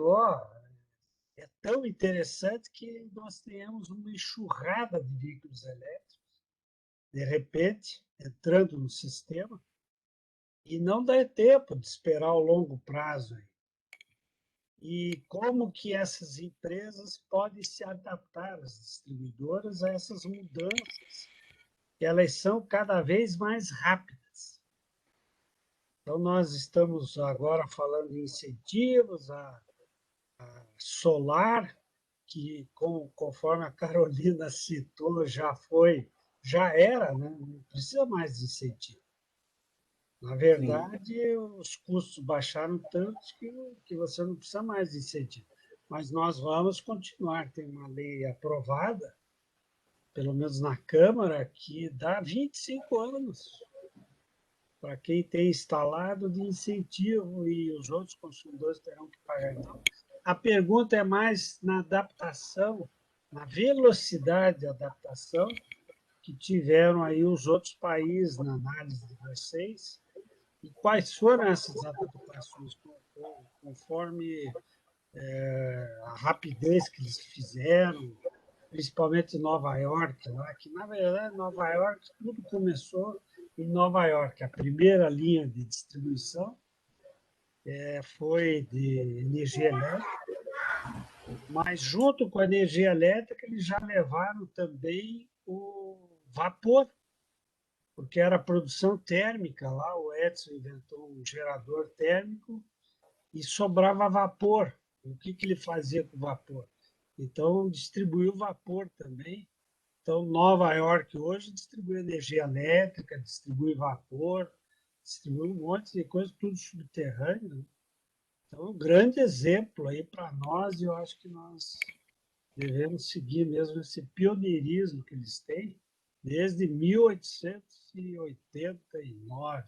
é tão interessante que nós tenhamos uma enxurrada de veículos elétricos, de repente, entrando no sistema, e não dá tempo de esperar o longo prazo. E como que essas empresas podem se adaptar, as distribuidoras, a essas mudanças, que elas são cada vez mais rápidas. Então, nós estamos agora falando de incentivos a solar, que, conforme a Carolina citou, já era, né? Não precisa mais de incentivo. Na verdade, sim, os custos baixaram tanto que você não precisa mais de incentivo. Mas nós vamos continuar. Tem uma lei aprovada, pelo menos na Câmara, que dá 25 anos para quem tem instalado de incentivo e os outros consumidores terão que pagar. Então, a pergunta é mais na adaptação, na velocidade de adaptação, que tiveram aí os outros países na análise de vocês e quais foram essas adaptações conforme a rapidez que eles fizeram, principalmente em Nova York, lá, que, na verdade, Nova York, tudo começou em Nova York. A primeira linha de distribuição foi de energia elétrica, mas, junto com a energia elétrica, eles já levaram também o vapor, porque era produção térmica lá. O Edison inventou um gerador térmico e sobrava vapor. O que ele fazia com o vapor? Então, distribuiu vapor também. Então, Nova York hoje distribui energia elétrica, distribui vapor, distribui um monte de coisa, tudo subterrâneo, né? Então, um grande exemplo aí para nós, e eu acho que nós devemos seguir mesmo esse pioneirismo que eles têm desde 1889.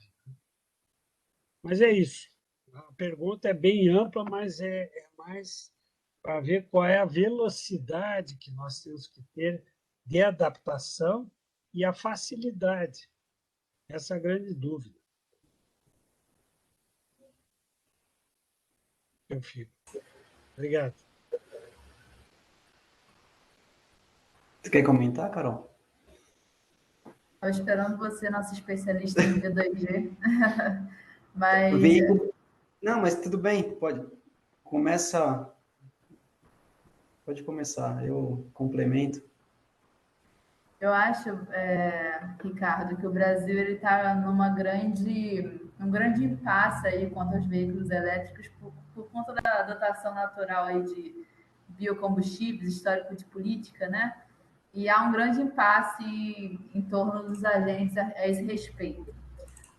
Mas é isso. A pergunta é bem ampla, mas é mais para ver qual é a velocidade que nós temos que ter de adaptação e a facilidade. Essa é a grande dúvida. Eu fico. Obrigado. Você quer comentar, Carol? Estou esperando você, nosso especialista em V2G. Mas... Veículo... Não, mas tudo bem, pode. Pode começar, eu complemento. Eu acho, Ricardo, que o Brasil está num grande impasse aí quanto aos veículos elétricos por conta da dotação natural aí de biocombustíveis, histórico de política, né? E há um grande impasse em torno dos agentes a esse respeito.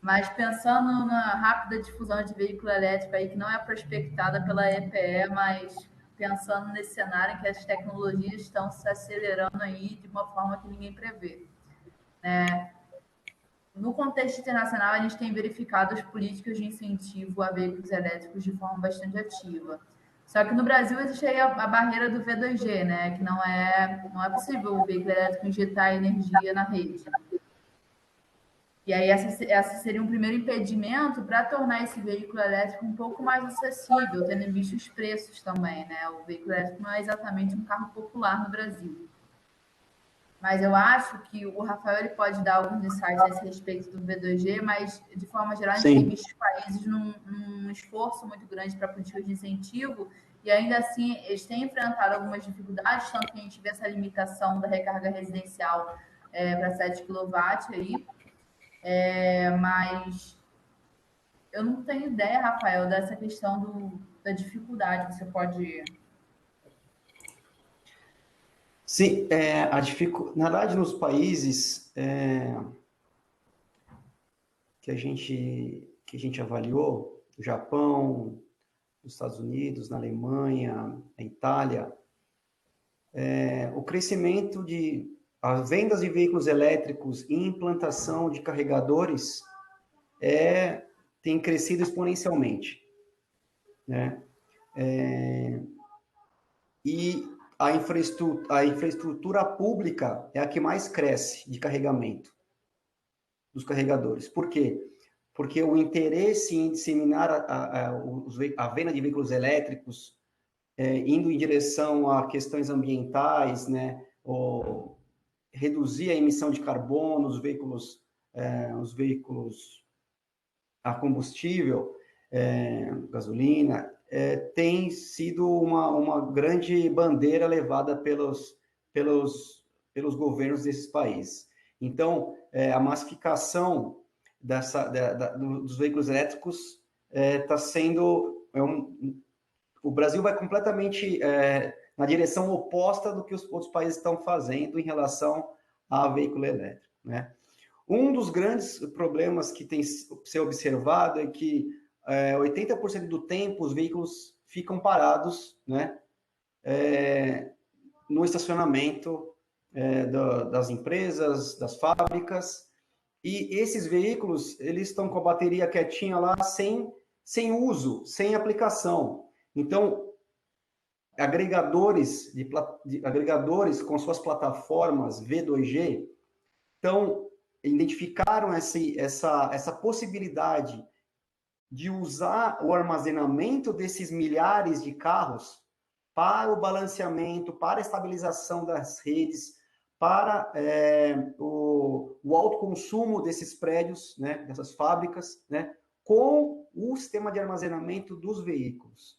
Mas pensando na rápida difusão de veículo elétrico aí, que não é prospectada pela EPE, mas pensando nesse cenário em que as tecnologias estão se acelerando aí de uma forma que ninguém prevê. No contexto internacional, a gente tem verificado as políticas de incentivo a veículos elétricos de forma bastante ativa. Só que no Brasil existe aí a barreira do V2G, né? Que não é possível o veículo elétrico injetar energia na rede. E aí essa seria um primeiro impedimento para tornar esse veículo elétrico um pouco mais acessível, tendo em vista os preços também, né? O veículo elétrico não é exatamente um carro popular no Brasil. Mas eu acho que o Rafael ele pode dar alguns insights a esse respeito do V2G, mas, de forma geral, a gente tem visto os países num esforço muito grande para políticas de incentivo, e ainda assim eles têm enfrentado algumas dificuldades, tanto que a gente vê essa limitação da recarga residencial para 7 kW aí. Mas eu não tenho ideia, Rafael, dessa questão da dificuldade. Você pode... Sim, na verdade, nos países que a gente avaliou, o Japão, os Estados Unidos, na Alemanha, na Itália, o crescimento as vendas de veículos elétricos e implantação de carregadores tem crescido exponencialmente, né? E a infraestrutura pública é a que mais cresce de carregamento dos carregadores. Por quê? Porque o interesse em disseminar a venda de veículos elétricos, indo em direção a questões ambientais, né, ou reduzir a emissão de carbono nos veículos, os veículos a combustível, gasolina, tem sido uma grande bandeira levada pelos governos desses países. Então, a massificação dos veículos elétricos está sendo... o Brasil vai completamente na direção oposta do que os outros países estão fazendo em relação a veículo elétrico, né? Um dos grandes problemas que tem que ser observado é que 80% do tempo os veículos ficam parados, né, no estacionamento das empresas, das fábricas, e esses veículos eles estão com a bateria quietinha lá, sem uso, sem aplicação. Então, agregadores com suas plataformas V2G Então, identificaram essa possibilidade de usar o armazenamento desses milhares de carros para o balanceamento, para a estabilização das redes, para o autoconsumo desses prédios, né, dessas fábricas, né, com o sistema de armazenamento dos veículos.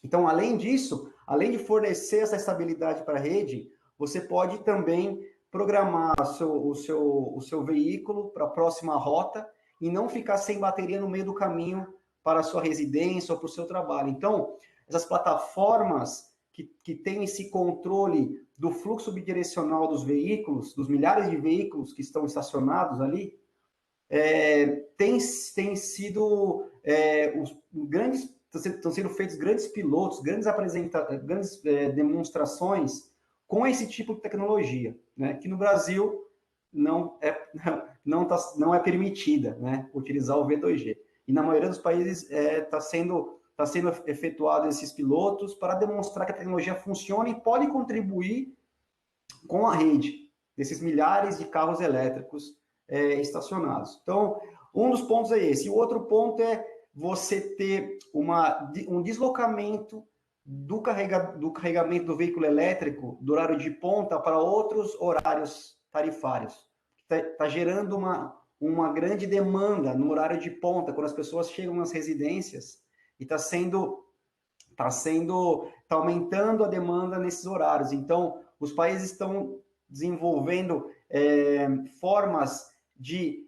Então, além disso, além de fornecer essa estabilidade para a rede, você pode também programar o seu veículo para a próxima rota e não ficar sem bateria no meio do caminho para a sua residência ou para o seu trabalho. Então, essas plataformas que têm esse controle do fluxo bidirecional dos veículos, dos milhares de veículos que estão estacionados ali, tem sido estão sendo feitos grandes pilotos, grandes demonstrações com esse tipo de tecnologia, né? Que no Brasil não é permitida, né? Utilizar o V2G. E na maioria dos países está sendo efetuado esses pilotos para demonstrar que a tecnologia funciona e pode contribuir com a rede desses milhares de carros elétricos estacionados. Então, um dos pontos é esse. E o outro ponto é você ter um deslocamento do carregamento do veículo elétrico do horário de ponta para outros horários tarifários. Está gerando uma grande demanda no horário de ponta, quando as pessoas chegam nas residências, e está aumentando a demanda nesses horários. Então, os países estão desenvolvendo formas de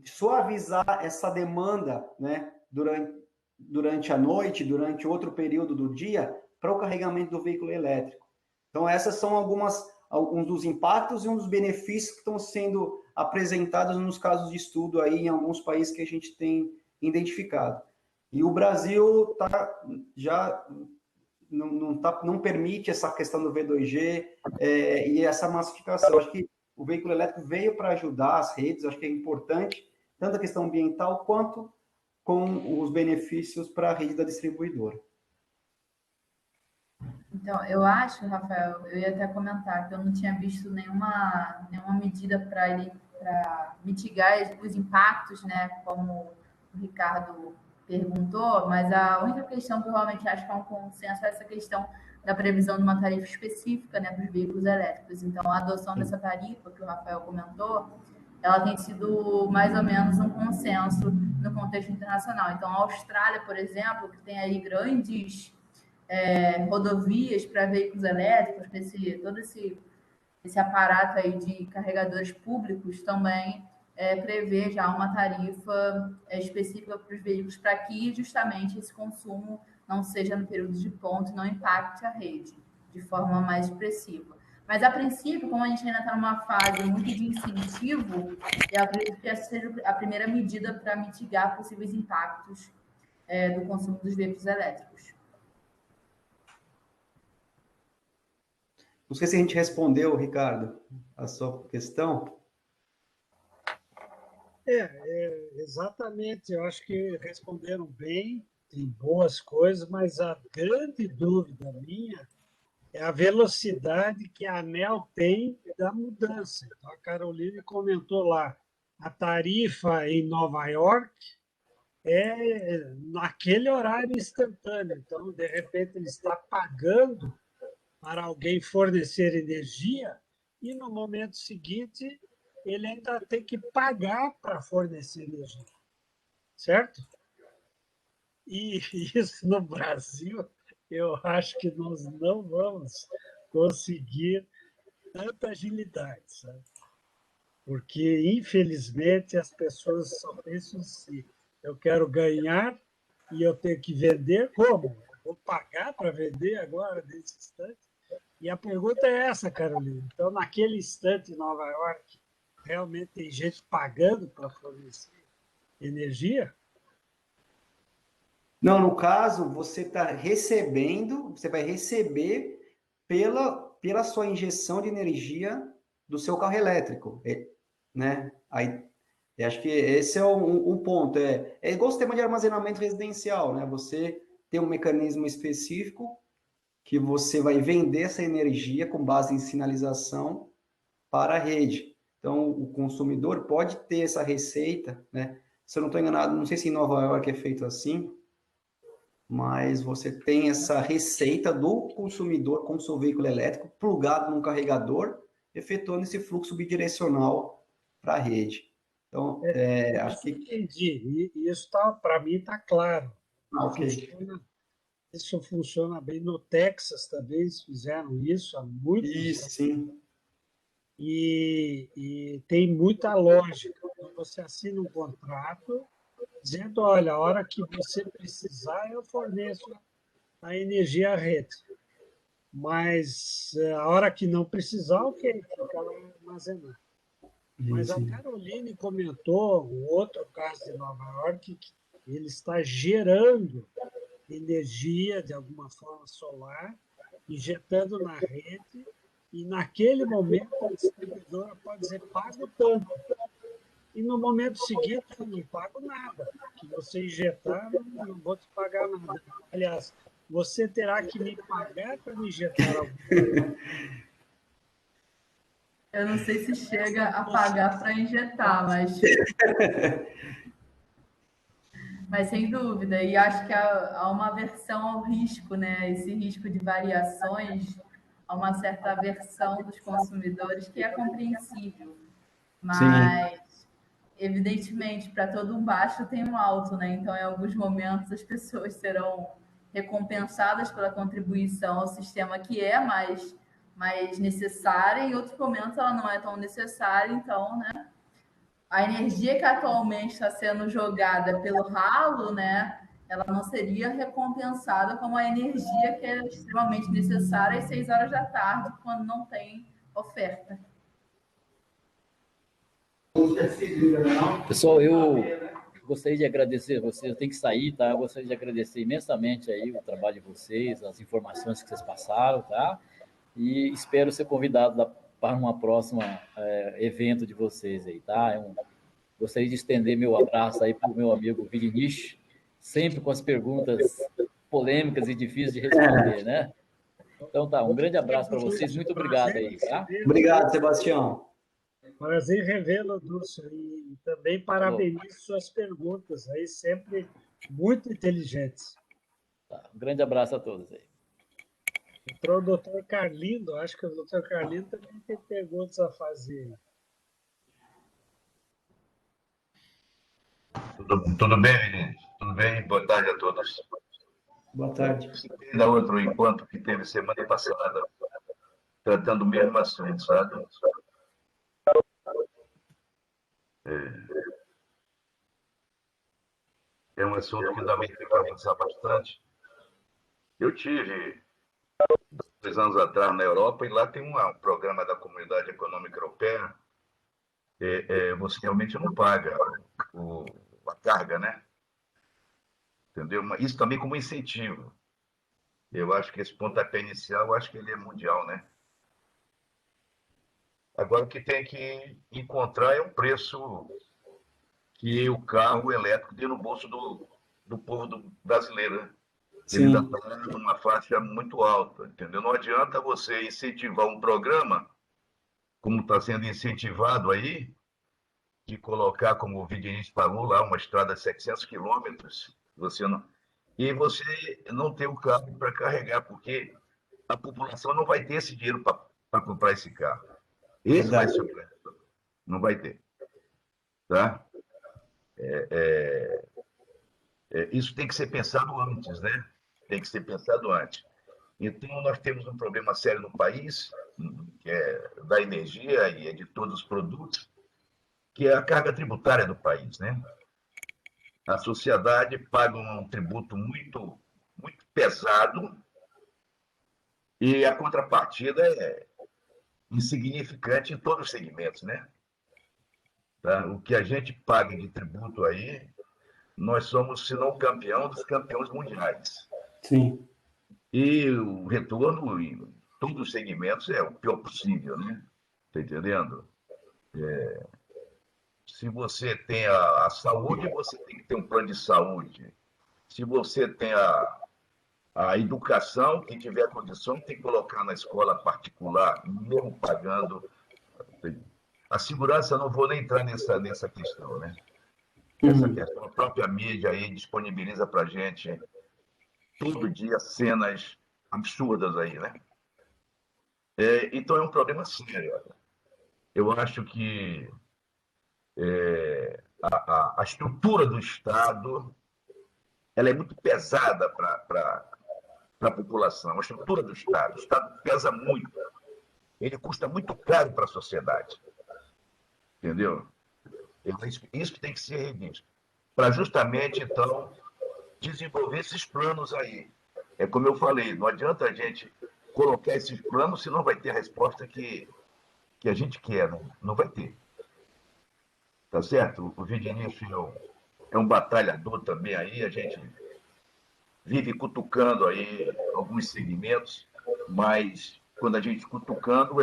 suavizar essa demanda, né, durante a noite, durante outro período do dia, para o carregamento do veículo elétrico. Então, essas são alguns dos impactos e um dos benefícios que estão sendo apresentados nos casos de estudo aí em alguns países que a gente tem identificado. E o Brasil já não permite essa questão do V2G e essa massificação. Acho que o veículo elétrico veio para ajudar as redes, acho que é importante, tanto a questão ambiental quanto com os benefícios para a rede da distribuidora. Então, eu acho, Rafael, eu ia até comentar que eu não tinha visto nenhuma medida para mitigar os impactos, né, como o Ricardo perguntou, mas a única questão que eu realmente acho que é um consenso é essa questão da previsão de uma tarifa específica, né, para os veículos elétricos. Então, a adoção dessa tarifa que o Rafael comentou, ela tem sido mais ou menos um consenso no contexto internacional. Então, a Austrália, por exemplo, que tem aí grandes rodovias para veículos elétricos, todo esse aparato aí de carregadores públicos também prevê já uma tarifa específica para os veículos, para que justamente esse consumo não seja no período de ponto e não impacte a rede de forma mais expressiva. Mas, a princípio, como a gente ainda está numa fase muito de incentivo, eu acredito que essa seja a primeira medida para mitigar possíveis impactos do consumo dos veículos elétricos. Não sei se a gente respondeu, Ricardo, a sua questão. Exatamente. Eu acho que responderam bem, tem boas coisas, mas a grande dúvida minha é a velocidade que a ANEEL tem da mudança. Então, a Caroline comentou lá, a tarifa em Nova York é naquele horário instantâneo. Então, de repente, ele está pagando para alguém fornecer energia e, no momento seguinte, ele ainda tem que pagar para fornecer energia. Certo? E isso no Brasil, eu acho que nós não vamos conseguir tanta agilidade, sabe? Porque, infelizmente, as pessoas só pensam assim, eu quero ganhar e eu tenho que vender, como? Vou pagar para vender agora, nesse instante? E a pergunta é essa, Carolina. Então, naquele instante em Nova York, realmente tem gente pagando para fornecer energia? Não, no caso, você está recebendo, você vai receber pela sua injeção de energia do seu carro elétrico, né? Aí, eu acho que esse é um ponto. É igual o sistema de armazenamento residencial, né? Você tem um mecanismo específico que você vai vender essa energia com base em sinalização para a rede. Então, o consumidor pode ter essa receita, né? Se eu não estou enganado, não sei se em Nova York é feito assim, mas você tem essa receita do consumidor com seu veículo elétrico plugado num carregador, efetuando esse fluxo bidirecional para a rede. Então, acho que... Entendi. E isso, para mim, está claro. Ok. Isso funciona bem. No Texas também eles fizeram isso há muitos anos. Isso, sim. E tem muita lógica. Então, você assina um contrato dizendo, olha, a hora que você precisar, eu forneço a energia à rede. Mas a hora que não precisar, ok, fica lá armazenado. Mas a Caroline comentou um outro caso de Nova York, que ele está gerando energia, de alguma forma solar, injetando na rede, e naquele momento a distribuidora pode dizer, pago tanto. E no momento seguinte, eu não pago nada. Que você injetar, não vou te pagar nada. Aliás, você terá que me pagar para me injetar alguma coisa. Eu não sei se chega a pagar para injetar, mas sem dúvida. E acho que há uma aversão ao risco, né? Esse risco de variações, há uma certa aversão dos consumidores que é compreensível. Mas, evidentemente, para todo um baixo tem um alto, né? Então, em alguns momentos, as pessoas serão recompensadas pela contribuição ao sistema que é mais necessária, e em outros momentos ela não é tão necessária, então, né? A energia que atualmente está sendo jogada pelo ralo, né? Ela não seria recompensada como a energia que é extremamente necessária às 6 horas da tarde, quando não tem oferta. Pessoal, eu gostaria de agradecer a vocês, eu tenho que sair, tá? Eu gostaria de agradecer imensamente aí o trabalho de vocês, as informações que vocês passaram, tá? E espero ser convidado para uma próxima evento de vocês aí, tá? Gostaria de estender meu abraço aí para o meu amigo Vidinich, sempre com as perguntas polêmicas e difíceis de responder, né? Então tá, um grande abraço para vocês, muito obrigado aí, tá? Obrigado, Sebastião. Prazer revê-lo, Dulce, e também parabenizo suas perguntas, aí sempre muito inteligentes. Tá, um grande abraço a todos aí. Entrou o doutor Carlindo, acho que o doutor Carlindo também tem perguntas a fazer. Tudo bem, Vinícius? Tudo bem? Boa tarde a todos. Boa tarde. Da outro encontro que teve semana passada, tratando o mesmo assunto, sabe? É um assunto que também tem que avançar bastante. Eu tive 2 anos atrás na Europa, e lá tem um programa da Comunidade Econômica Europeia. Você realmente não paga a carga, né? Entendeu? Mas isso também como incentivo. Eu acho que esse pontapé inicial, eu acho que ele é mundial, né? Agora, o que tem que encontrar é um preço que o carro elétrico dê no bolso do povo brasileiro, né? Ele ainda está numa faixa muito alta, entendeu? Não adianta você incentivar um programa, como está sendo incentivado aí, de colocar, como o Vinícius falou, lá uma estrada de 700 quilômetros, e você não ter o carro para carregar, porque a população não vai ter esse dinheiro para comprar esse carro. Esse vai ser o problema. Não vai ter. Tá? Isso tem que ser pensado antes, né? Tem que ser pensado antes. Então, nós temos um problema sério no país, que é da energia e de todos os produtos, que é a carga tributária do país, né? A sociedade paga um tributo muito, muito pesado, e a contrapartida é insignificante em todos os segmentos, né? Tá? O que a gente paga de tributo aí, nós somos, se não campeão, dos campeões mundiais. Sim. E o retorno em todos os segmentos é o pior possível, né? Está entendendo? Se você tem a saúde, você tem que ter um plano de saúde. Se você tem a educação, quem tiver condição tem que colocar na escola particular, mesmo pagando, tá A segurança, não vou nem entrar nessa questão, né? Essa questão, a própria mídia aí disponibiliza para a gente todo dia cenas absurdas aí, né? Então é um problema sério. Eu acho que a estrutura do Estado ela é muito pesada para a população. A estrutura do Estado. O Estado pesa muito. Ele custa muito caro para a sociedade. Entendeu? Isso que tem que ser revisto. Para justamente, então, desenvolver esses planos aí. É como eu falei, não adianta a gente colocar esses planos se não vai ter a resposta que a gente quer, né? Não vai ter. Tá certo? O Vinícius é um batalhador também aí, a gente vive cutucando aí alguns segmentos, mas quando a gente cutucando,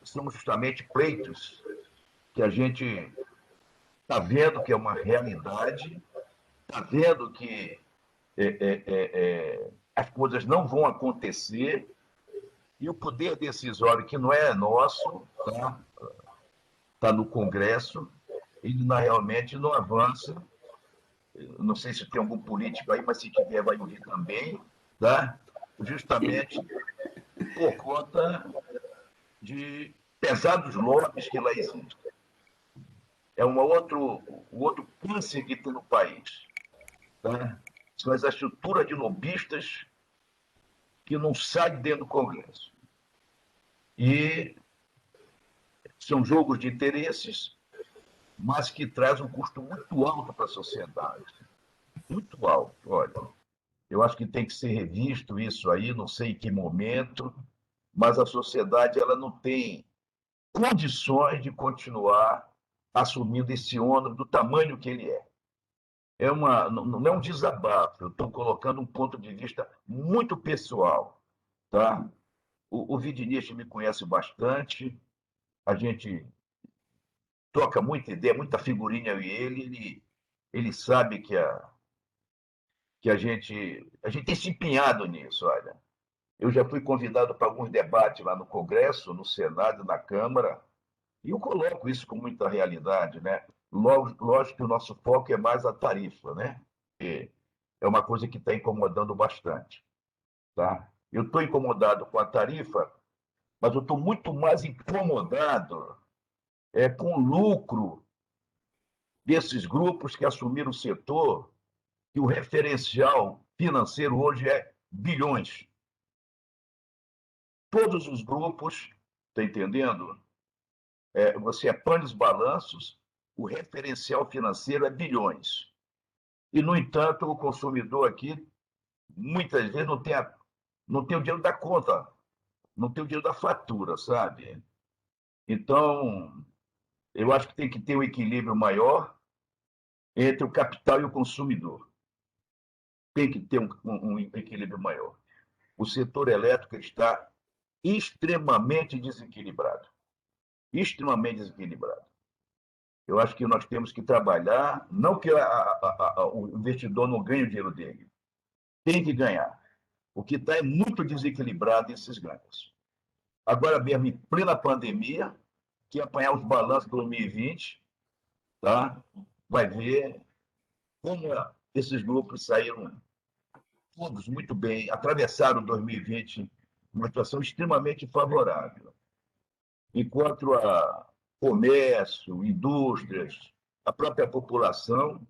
são justamente pleitos que a gente está vendo que é uma realidade, está vendo que as coisas não vão acontecer e o poder decisório, que não é nosso, tá no Congresso, ele realmente não avança. Não sei se tem algum político aí, mas se tiver, vai ouvir também, tá? Justamente por conta de pesados lobbies que lá existem. É um outro câncer que tem no país. Tá? São as estruturas de lobistas que não saem dentro do Congresso. E são jogos de interesses, mas que traz um custo muito alto para a sociedade. Muito alto, olha. Eu acho que tem que ser revisto isso aí, não sei em que momento, mas a sociedade ela não tem condições de continuar assumindo esse ônus do tamanho que ele é. Não é um desabafo, eu estou colocando um ponto de vista muito pessoal. Tá? O Vidinich me conhece bastante, a gente troca muita ideia, muita figurinha eu e ele sabe que a gente tem se empenhado nisso, olha. Eu já fui convidado para alguns debates lá no Congresso, no Senado, na Câmara, e eu coloco isso com muita realidade, né? Lógico que o nosso foco é mais a tarifa, né? E é uma coisa que está incomodando bastante, tá? Eu estou incomodado com a tarifa, mas eu estou muito mais incomodado com o lucro desses grupos que assumiram o setor, que o referencial financeiro hoje é bilhões. Todos os grupos, está entendendo? Você apanha os balanços, o referencial financeiro é bilhões. E, no entanto, o consumidor aqui, muitas vezes, não tem o dinheiro da conta, não tem o dinheiro da fatura, sabe? Então, eu acho que tem que ter um equilíbrio maior entre o capital e o consumidor. Tem que ter um equilíbrio maior. O setor elétrico está extremamente desequilibrado. Extremamente desequilibrado. Eu acho que nós temos que trabalhar, não que o investidor não ganhe o dinheiro dele, tem que ganhar. O que está é muito desequilibrado esses ganhos. Agora mesmo, em plena pandemia, que apanhar os balanços de 2020, tá? Vai ver como esses grupos saíram todos muito bem, atravessaram 2020 uma situação extremamente favorável. Enquanto a comércio, indústrias, a própria população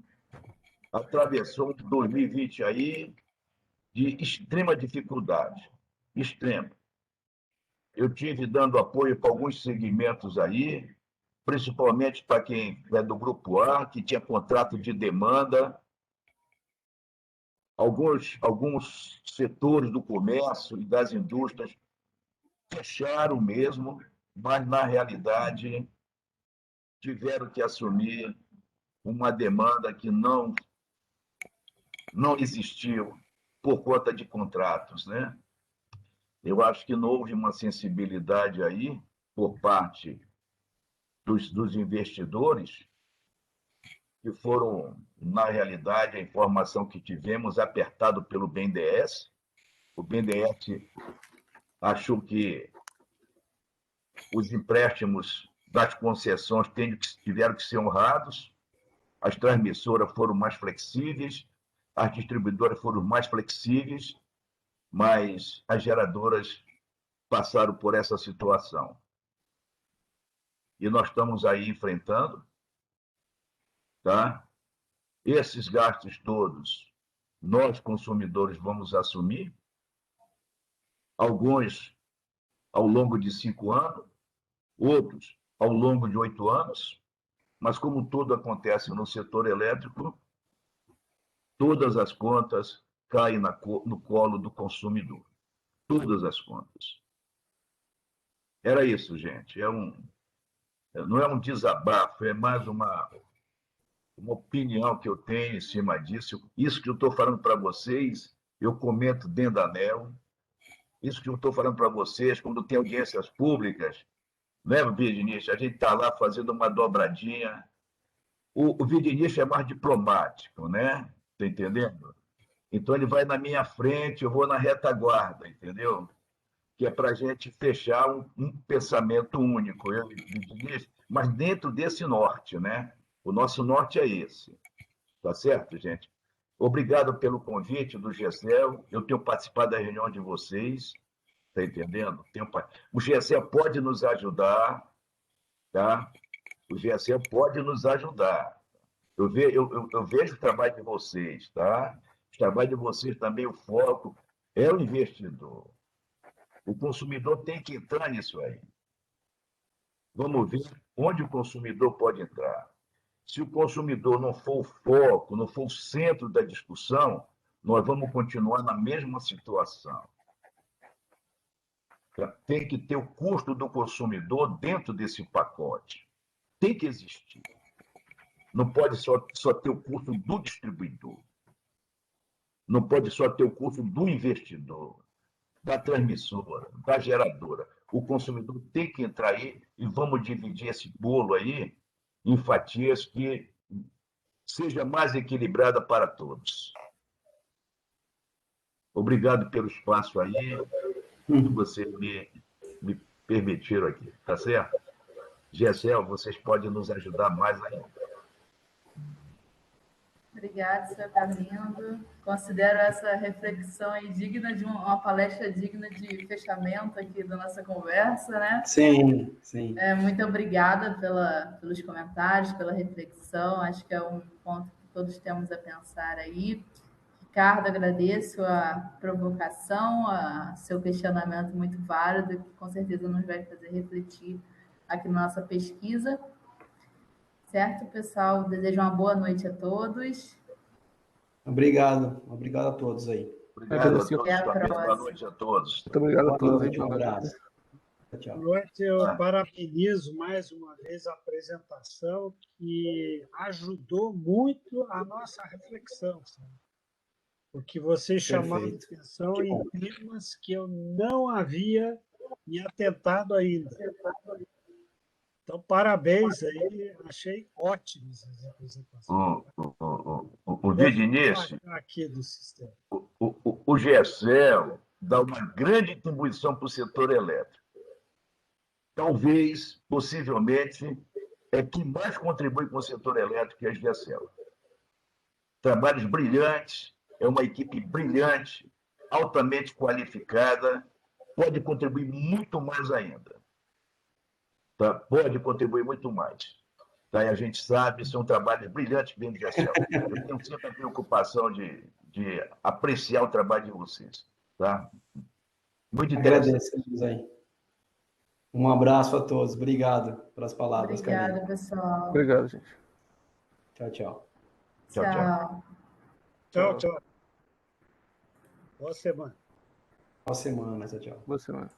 atravessou 2020 aí de extrema dificuldade, extrema. Eu tive dando apoio para alguns segmentos aí, principalmente para quem é do Grupo A, que tinha contrato de demanda. Alguns setores do comércio e das indústrias fecharam mesmo, mas, na realidade, tiveram que assumir uma demanda que não existiu por conta de contratos, né? Eu acho que não houve uma sensibilidade aí por parte dos investidores, que foram, na realidade, a informação que tivemos, apertado pelo BNDES. O BNDES achou que os empréstimos das concessões tiveram que ser honrados, as transmissoras foram mais flexíveis, as distribuidoras foram mais flexíveis, mas as geradoras passaram por essa situação. E nós estamos aí enfrentando, tá? Esses gastos todos, nós, consumidores, vamos assumir, alguns ao longo de 5 anos, outros ao longo de 8 anos, mas como tudo acontece no setor elétrico, todas as contas caem no colo do consumidor. Todas as contas. Era isso, gente. Não é um desabafo, é mais uma opinião que eu tenho em cima disso. Isso que eu estou falando para vocês, eu comento dentro da ANEEL. Isso que eu estou falando para vocês, quando tem audiências públicas, né, Vidinich? A gente está lá fazendo uma dobradinha. O Vidinich é mais diplomático, né? Está entendendo? Então, ele vai na minha frente, eu vou na retaguarda, entendeu? Que é para a gente fechar um pensamento único, eu e o Vidinich, mas dentro desse norte, né? O nosso norte é esse. Tá certo, gente? Obrigado pelo convite do GESEL. Eu tenho participado da reunião de vocês, tá entendendo? O GESEL pode nos ajudar, tá? O GESEL pode nos ajudar. Eu vejo o trabalho de vocês, tá? O trabalho de vocês também, o foco é o investidor. O consumidor tem que entrar nisso aí. Vamos ver onde o consumidor pode entrar. Se o consumidor não for o foco, não for o centro da discussão, nós vamos continuar na mesma situação. Tem que ter o custo do consumidor dentro desse pacote. Tem que existir. Não pode só ter o custo do distribuidor. Não pode só ter o custo do investidor, da transmissora, da geradora. O consumidor tem que entrar aí e vamos dividir esse bolo aí em fatias que seja mais equilibrada para todos. Obrigado pelo espaço aí que vocês me permitiram aqui, tá certo? GESEL, vocês podem nos ajudar mais ainda. Obrigada, senhor Carlindo. Considero essa reflexão aí digna de uma palestra digna de fechamento aqui da nossa conversa, né? Sim, sim. Muito obrigada pelos comentários, pela reflexão. Acho que é um ponto que todos temos a pensar aí. Ricardo, agradeço a provocação, seu questionamento muito válido, que com certeza nos vai fazer refletir aqui na nossa pesquisa. Certo, pessoal? Desejo uma boa noite a todos. Obrigado. Obrigado a todos aí. Obrigado a todos. Até a Boa próxima. noite a todos. Muito obrigado a Boa todos. noite, um abraço. Tchau. Boa noite, eu parabenizo mais uma vez a apresentação, que ajudou muito a nossa reflexão, sabe? Porque vocês chamaram atenção em temas que eu não havia me atentado ainda. Então, parabéns aí, achei ótimas as apresentações. O Vidinich, aqui do sistema. o GESEL dá uma grande contribuição para o setor elétrico. Talvez, possivelmente, é quem mais contribui com o setor elétrico é a GESEL. Trabalhos brilhantes, é uma equipe brilhante, altamente qualificada, pode contribuir muito mais ainda. Tá? Pode contribuir muito mais. Tá? E a gente sabe, são trabalhos brilhantes dentro do GESEL. Eu tenho sempre a preocupação de apreciar o trabalho de vocês. Tá? Muito interessante. Agradecemos aí. Um abraço a todos. Obrigado pelas palavras, Obrigada, Karine. pessoal. Obrigado, gente. Tchau, tchau. Tchau. Tchau, tchau. Boa semana. Boa semana, tchau, tchau. Boa semana.